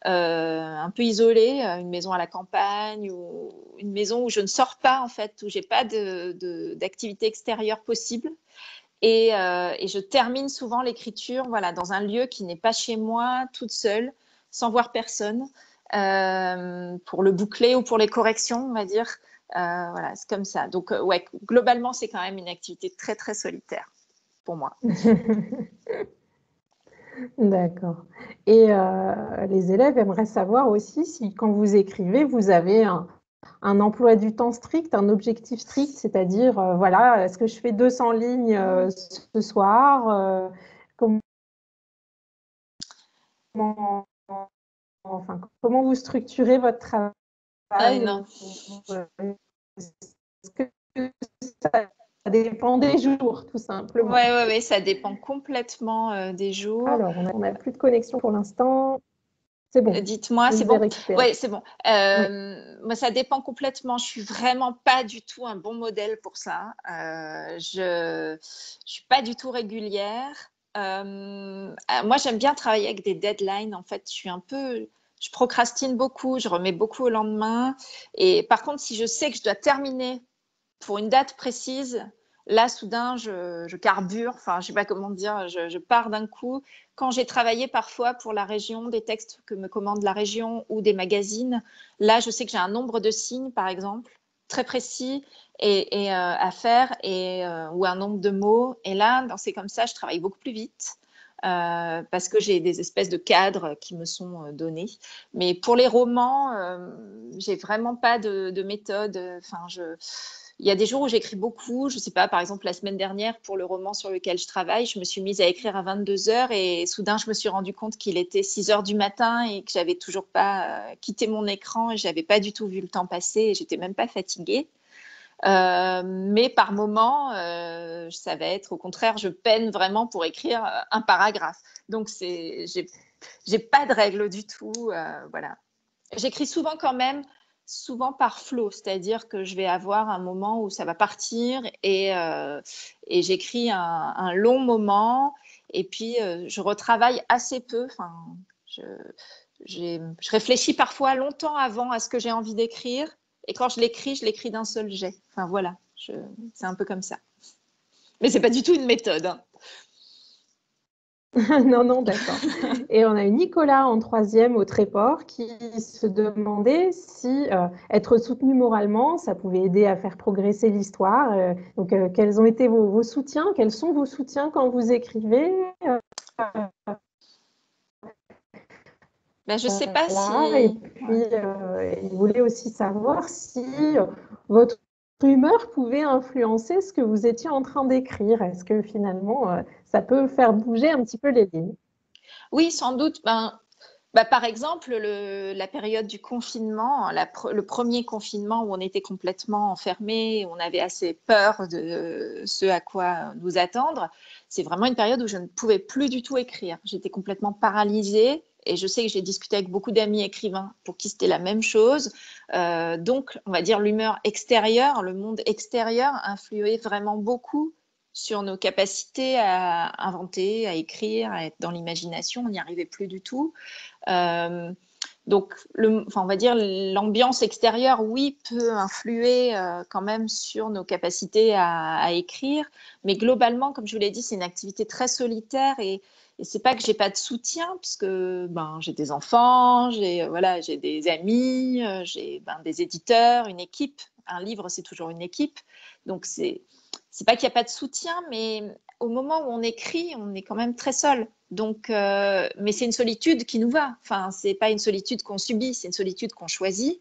S2: un peu isolé, une maison à la campagne ou une maison où je ne sors pas en fait, où j'ai pas d'activité extérieure possible. Et je termine souvent l'écriture voilà, dans un lieu qui n'est pas chez moi, toute seule, sans voir personne, pour le boucler ou pour les corrections, on va dire. Voilà, c'est comme ça. Donc, ouais, globalement, c'est quand même une activité très, très solitaire pour moi.
S1: D'accord. Et les élèves aimeraient savoir aussi si, quand vous écrivez, vous avez un emploi du temps strict, un objectif strict, c'est-à-dire, voilà, est-ce que je fais 200 lignes ce soir comment, enfin, comment vous structurez votre travail
S2: Non.
S1: Est-ce que ça dépend des jours, tout simplement?
S2: Ouais, ça dépend complètement des jours.
S1: Alors, on n'a plus de connexion pour l'instant. C'est bon,
S2: Dites-moi,
S1: je
S2: c'est
S1: vous ai
S2: bon?
S1: récupéré.
S2: Oui, c'est bon.
S1: Oui.
S2: Moi, ça dépend complètement. Je suis vraiment pas du tout un bon modèle pour ça. Je suis pas du tout régulière. Moi, j'aime bien travailler avec des deadlines. En fait, je procrastine beaucoup, je remets beaucoup au lendemain. Et par contre, si je sais que je dois terminer pour une date précise, là, soudain, je carbure, enfin, je sais pas comment dire, je pars d'un coup. Quand j'ai travaillé parfois pour la région, des textes que me commande la région ou des magazines, là, je sais que j'ai un nombre de signes, par exemple, très précis à faire ou un nombre de mots. Et là, c'est comme ça, je travaille beaucoup plus vite. Parce que j'ai des espèces de cadres qui me sont donnés. Mais pour les romans, j'ai vraiment pas de méthode. Enfin, il y a des jours où j'écris beaucoup. Je sais pas, par exemple, la semaine dernière, pour le roman sur lequel je travaille, je me suis mise à écrire à 22 heures et soudain, je me suis rendu compte qu'il était 6 heures du matin et que j'avais toujours pas quitté mon écran et j'avais pas du tout vu le temps passer et j'étais même pas fatiguée. Mais par moment, ça va être au contraire, je peine vraiment pour écrire un paragraphe. Donc, j'ai pas de règle du tout. Voilà. J'écris souvent quand même, souvent par flow, c'est-à-dire que je vais avoir un moment où ça va partir et j'écris un long moment et puis je retravaille assez peu. Enfin, je, je réfléchis parfois longtemps avant à ce que j'ai envie d'écrire et quand je l'écris d'un seul jet. Enfin voilà, c'est un peu comme ça. Mais c'est pas du tout une méthode, hein.
S1: Non, non, d'accord. Et on a eu Nicolas en troisième au Tréport qui se demandait si être soutenu moralement, ça pouvait aider à faire progresser l'histoire. Donc, quels ont été vos soutiens? Quels sont vos soutiens quand vous écrivez?
S2: Ben, je sais pas
S1: Voilà. Et
S2: si. Ouais.
S1: puis, il voulait aussi savoir si votre humeur pouvait influencer ce que vous étiez en train d'écrire. Est-ce que finalement, ça peut faire bouger un petit peu les lignes?
S2: Oui, sans doute. Par exemple, la période du confinement, le premier confinement où on était complètement enfermés, on avait assez peur de ce à quoi nous attendre, c'est vraiment une période où je ne pouvais plus du tout écrire. J'étais complètement paralysée et je sais que j'ai discuté avec beaucoup d'amis écrivains pour qui c'était la même chose. Donc, on va dire l'humeur extérieure, le monde extérieur influait vraiment beaucoup sur nos capacités à inventer, à écrire, à être dans l'imagination. On n'y arrivait plus du tout. Donc, on va dire l'ambiance extérieure, oui, peut influer quand même sur nos capacités à écrire. Mais globalement, comme je vous l'ai dit, c'est une activité très solitaire et c'est pas que j'ai pas de soutien, puisque j'ai des enfants, j'ai des amis, j'ai des éditeurs, une équipe. Un livre, c'est toujours une équipe. Donc, c'est pas qu'il n'y a pas de soutien, mais au moment où on écrit, on est quand même très seul. Donc, mais c'est une solitude qui nous va. Enfin, c'est pas une solitude qu'on subit, c'est une solitude qu'on choisit.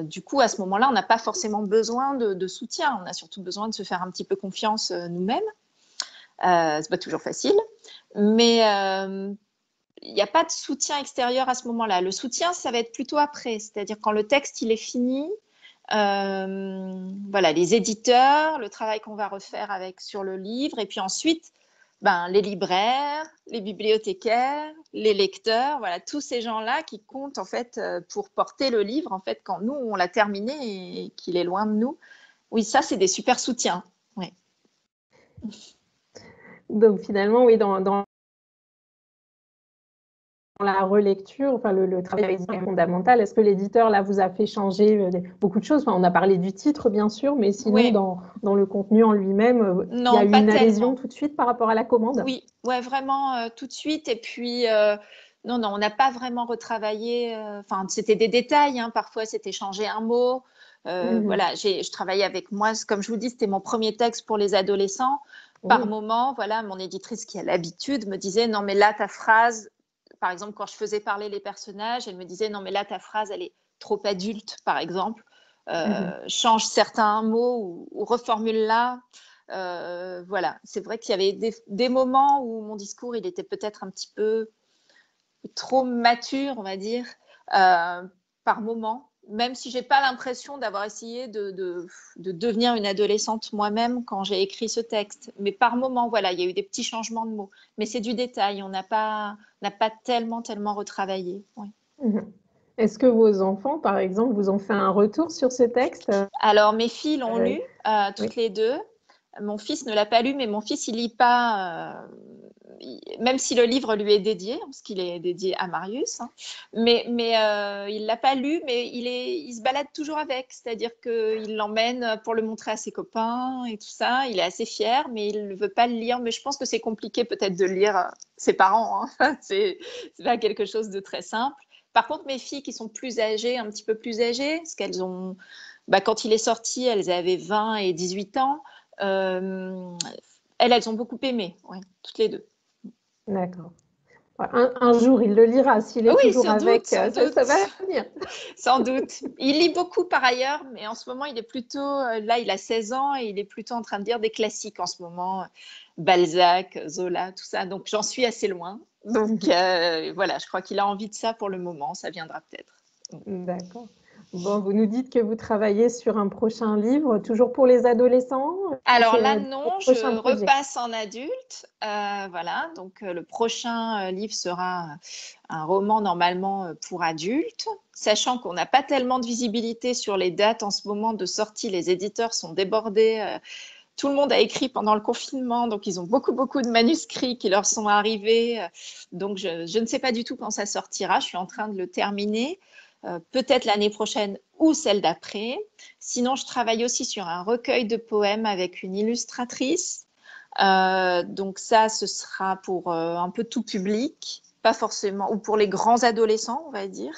S2: Du coup, à ce moment-là, on n'a pas forcément besoin de soutien. On a surtout besoin de se faire un petit peu confiance nous-mêmes. C'est pas toujours facile, mais il n'y a pas de soutien extérieur à ce moment-là. Le soutien, ça va être plutôt après, c'est-à-dire quand le texte il est fini. Voilà, les éditeurs, le travail qu'on va refaire sur le livre, et puis ensuite, les libraires, les bibliothécaires, les lecteurs, voilà, tous ces gens-là qui comptent en fait pour porter le livre en fait quand nous on l'a terminé et qu'il est loin de nous. Oui, ça c'est des super soutiens. Ouais.
S1: Donc, finalement, oui, dans la relecture, enfin, le travail est fondamental. Est-ce que l'éditeur, là, vous a fait changer beaucoup de choses? Enfin, on a parlé du titre, bien sûr, mais sinon,
S2: Ouais.
S1: dans le contenu en lui-même, il y a
S2: Non,
S1: eu
S2: pas
S1: une adhésion
S2: tellement.
S1: tout de suite par rapport à la commande?
S2: Oui, ouais, vraiment tout de suite. Et puis, non, on n'a pas vraiment retravaillé. Enfin, c'était des détails, hein. Parfois, c'était changer un mot.
S1: Mhm.
S2: Voilà, je travaillais avec moi. Comme je vous dis, c'était mon premier texte pour les adolescents. par
S1: Oui.
S2: moment, voilà, mon éditrice qui a l'habitude me disait non mais là ta phrase, par exemple quand je faisais parler les personnages, elle me disait non mais là ta phrase elle est trop adulte par exemple, change certains mots ou reformule-la. Voilà, c'est vrai qu'il y avait des moments où mon discours il était peut-être un petit peu trop mature, on va dire, par moment, même si j'ai pas l'impression d'avoir essayé de devenir une adolescente moi-même quand j'ai écrit ce texte. Mais par moment, voilà, il y a eu des petits changements de mots. Mais c'est du détail, on n'a pas tellement retravaillé. Oui.
S1: Mhm. Est-ce que vos enfants, par exemple, vous ont fait un retour sur ce texte?
S2: Alors, mes filles l'ont lu,
S1: Oui.
S2: toutes les deux. Mon fils ne l'a pas lu, mais mon fils, il lit pas, même si le livre lui est dédié, parce qu'il est dédié à Marius, hein, mais il l'a pas lu, mais il se balade toujours avec, c'est-à-dire qu'il l'emmène pour le montrer à ses copains et tout ça. Il est assez fier, mais il ne veut pas le lire. Mais je pense que c'est compliqué peut-être de lire ses parents, hein. C'est pas quelque chose de très simple. Par contre, mes filles qui sont plus âgées, un petit peu plus âgées, parce qu'elles ont, quand il est sorti, elles avaient 20 et 18 ans. Elles ont beaucoup aimé, ouais, toutes les deux.
S1: D'accord. Un jour, il le lira. S'il
S2: Ah
S1: est
S2: oui,
S1: toujours
S2: sans doute,
S1: avec,
S2: sans
S1: ça va
S2: doute,
S1: venir.
S2: sans doute. Il lit beaucoup par ailleurs, mais en ce moment, il est plutôt, là, il a 16 ans et il est plutôt en train de lire des classiques en ce moment, Balzac, Zola, tout ça. Donc, j'en suis assez loin. Donc, voilà, je crois qu'il a envie de ça pour le moment. Ça viendra peut-être.
S1: D'accord. Bon, vous nous dites que vous travaillez sur un prochain livre, toujours pour les adolescents?
S2: Alors là,
S1: C'est
S2: non,
S1: votre prochain
S2: je
S1: projet.
S2: repasse en adulte. Voilà, donc le prochain livre sera un roman normalement pour adultes, sachant qu'on n'a pas tellement de visibilité sur les dates en ce moment de sortie. Les éditeurs sont débordés. Tout le monde a écrit pendant le confinement, donc ils ont beaucoup, beaucoup de manuscrits qui leur sont arrivés. Donc je ne sais pas du tout quand ça sortira. Je suis en train de le terminer. Peut-être l'année prochaine ou celle d'après. Sinon, je travaille aussi sur un recueil de poèmes avec une illustratrice. Donc ça, ce sera pour un peu tout public, pas forcément, ou pour les grands adolescents, on va dire,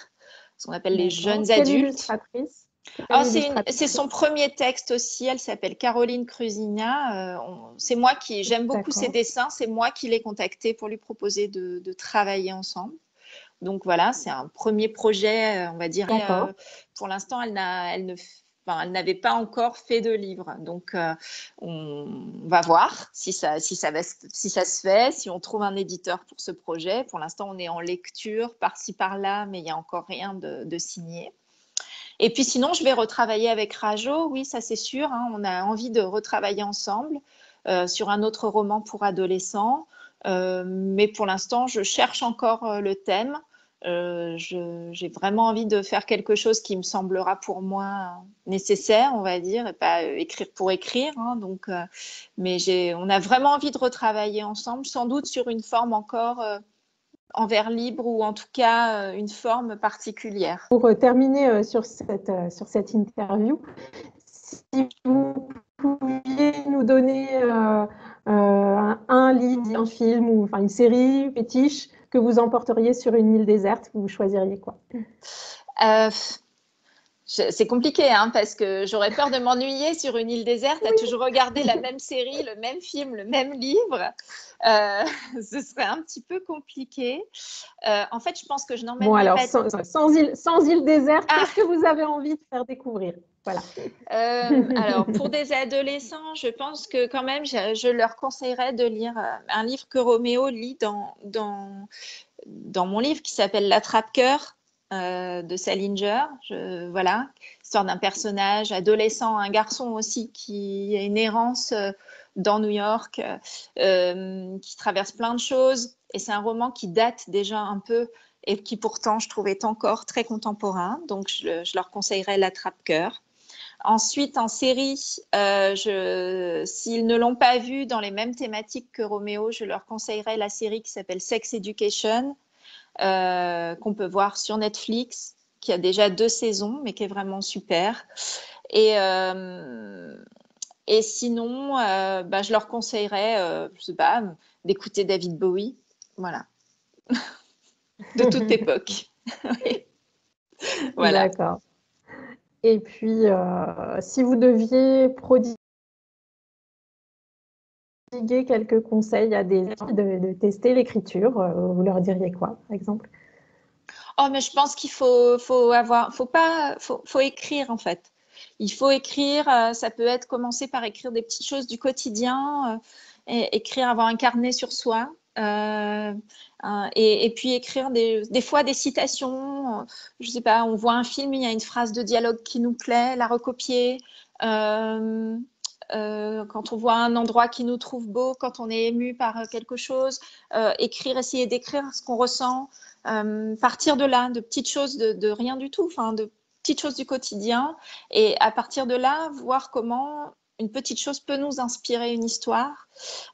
S2: ce qu'on appelle les
S1: D'accord.
S2: jeunes
S1: Quelle
S2: adultes.
S1: illustratrice? Quelle
S2: Alors, c'est
S1: illustratrice?
S2: son premier texte aussi, elle s'appelle Caroline Crusina. C'est moi j'aime beaucoup ses
S1: D'accord.
S2: dessins, c'est moi qui l'ai contactée pour lui proposer de travailler ensemble. Donc voilà, c'est un premier projet, on va dire.
S1: D'accord.
S2: Pour l'instant, elle n'avait pas encore fait de livre. Donc, on va voir si ça se fait, si on trouve un éditeur pour ce projet. Pour l'instant, on est en lecture par-ci, par-là, mais il n'y a encore rien de signé. Et puis sinon, je vais retravailler avec Rajo, oui, ça c'est sûr. Hein, on a envie de retravailler ensemble sur un autre roman pour adolescents. Mais pour l'instant, je cherche encore le thème. J'ai vraiment envie de faire quelque chose qui me semblera pour moi nécessaire, on va dire, et pas écrire pour écrire. Hein, donc, on a vraiment envie de retravailler ensemble, sans doute sur une forme encore en vers libre ou en tout cas une forme particulière.
S1: Pour terminer sur cette interview, si vous pouviez nous donner un livre, un film ou enfin, une série fétiche que vous emporteriez sur une île déserte, vous choisiriez quoi?
S2: Euh, C'est compliqué, hein, parce que j'aurais peur de m'ennuyer sur une île déserte à toujours regarder la même série, le même film, le même livre. Ce serait un petit peu compliqué. En fait, je pense que je
S1: Bon,
S2: n'emmènerais
S1: alors,
S2: pas.
S1: sans île déserte,
S2: Ah,
S1: qu'est-ce que vous avez envie de faire découvrir? Voilà.
S2: alors, pour des adolescents, je pense que quand même, je leur conseillerais de lire un livre que Roméo lit dans mon livre qui s'appelle L'Attrape-cœur de Salinger. Voilà, histoire d'un personnage adolescent, un garçon aussi qui a une errance dans New York, qui traverse plein de choses. Et c'est un roman qui date déjà un peu et qui pourtant, je trouve, est encore très contemporain. Donc, je leur conseillerais L'Attrape-cœur. Ensuite, en série, s'ils ne l'ont pas vu dans les mêmes thématiques que Roméo, je leur conseillerais la série qui s'appelle Sex Education, qu'on peut voir sur Netflix, qui a déjà 2 saisons, mais qui est vraiment super. Et, euh, et sinon, je leur conseillerais, je sais pas, d'écouter David Bowie, voilà, de toute époque. Oui. Voilà.
S1: D'accord. Et puis, si vous deviez prodiguer prodiguer quelques conseils à des élèves de tester l'écriture, vous leur diriez quoi, par exemple?
S2: Oh, mais je pense qu'il faut écrire en fait. Il faut écrire. Ça peut être commencer par écrire des petites choses du quotidien, écrire, avoir un carnet sur soi, et puis écrire des fois des citations. Je sais pas, on voit un film, il y a une phrase de dialogue qui nous plaît, la recopier. Quand on voit un endroit qui nous trouve beau, quand on est ému par quelque chose, écrire, essayer d'écrire ce qu'on ressent. Partir de là, de petites choses, de rien du tout, enfin de petites choses du quotidien, et à partir de là, voir comment une petite chose peut nous inspirer une histoire,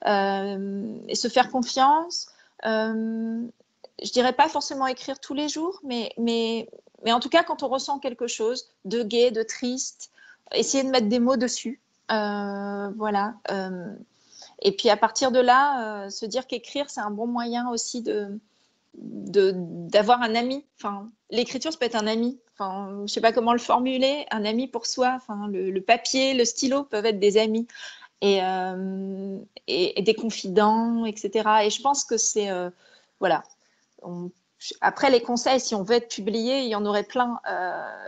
S2: et se faire confiance. Je dirais pas forcément écrire tous les jours, mais en tout cas, quand on ressent quelque chose de gai, de triste, essayer de mettre des mots dessus. Voilà. Et puis à partir de là, se dire qu'écrire, c'est un bon moyen aussi d'avoir un ami. Enfin, l'écriture, ça peut être un ami. Enfin, je ne sais pas comment le formuler, un ami pour soi. Enfin, le papier, le stylo peuvent être des amis et des confidents, etc. Et je pense que c'est voilà. Après, les conseils, si on veut être publié, il y en aurait plein.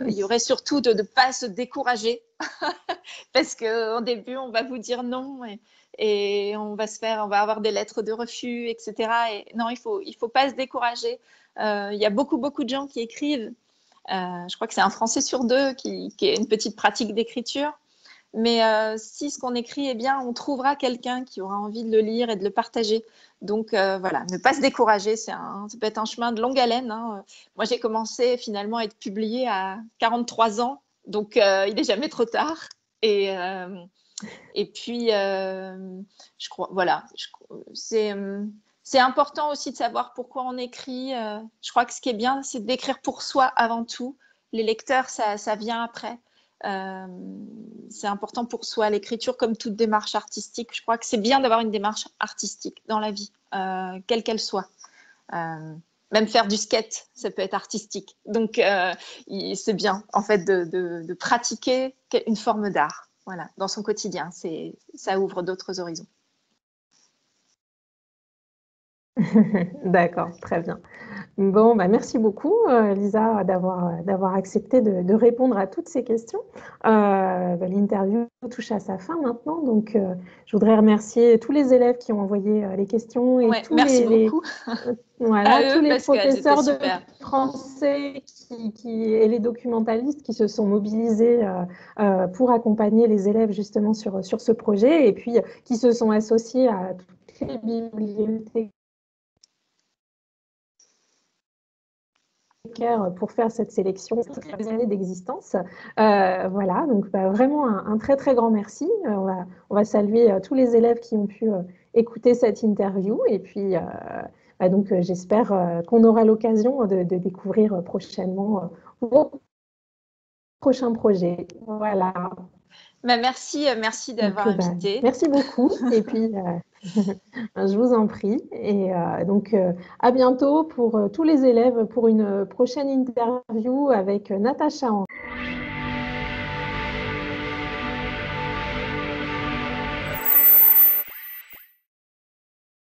S2: Il y aurait surtout de ne pas se décourager parce qu'au début, on va vous dire non et on va avoir des lettres de refus, etc. Et non, il faut pas se décourager. Il y a beaucoup de gens qui écrivent. Je crois que c'est un Français sur deux qui a une petite pratique d'écriture. Mais si ce qu'on écrit est bien, on trouvera quelqu'un qui aura envie de le lire et de le partager. Donc voilà, ne pas se décourager, ça peut être un chemin de longue haleine, hein. Moi, j'ai commencé finalement à être publiée à 43 ans, donc il n'est jamais trop tard. Et, et puis, je crois, voilà, c'est important aussi de savoir pourquoi on écrit. Je crois que ce qui est bien, c'est d'écrire pour soi avant tout. Les lecteurs, ça vient après. C'est important pour soi. L'écriture, comme toute démarche artistique, je crois que c'est bien d'avoir une démarche artistique dans la vie, quelle qu'elle soit. Même faire du skate, ça peut être artistique. Donc, c'est bien, en fait, de pratiquer une forme d'art. Voilà, dans son quotidien, ça ouvre d'autres horizons.
S1: D'accord, très bien. Bon, bah, merci beaucoup, Lisa, d'avoir accepté de répondre à toutes ces questions. Bah, l'interview touche à sa fin maintenant, donc je voudrais remercier tous les élèves qui ont envoyé les questions et
S2: Ouais,
S1: tous
S2: merci beaucoup
S1: voilà,
S2: à
S1: tous
S2: eux
S1: les
S2: parce qu'elles étaient
S1: professeurs de
S2: super.
S1: français et les documentalistes qui se sont mobilisés pour accompagner les élèves justement sur ce projet et puis qui se sont associés à toutes les bibliothèques pour faire cette sélection, des années d'existence. Voilà, donc bah, vraiment un très très grand merci. On va saluer tous les élèves qui ont pu écouter cette interview et puis bah, donc j'espère qu'on aura l'occasion de découvrir prochainement vos prochains projets. Voilà.
S2: Bah, merci
S1: Donc,
S2: d'avoir invité.
S1: merci beaucoup. Et puis, je vous en prie. Et donc, à bientôt pour tous les élèves pour une prochaine interview avec Natacha.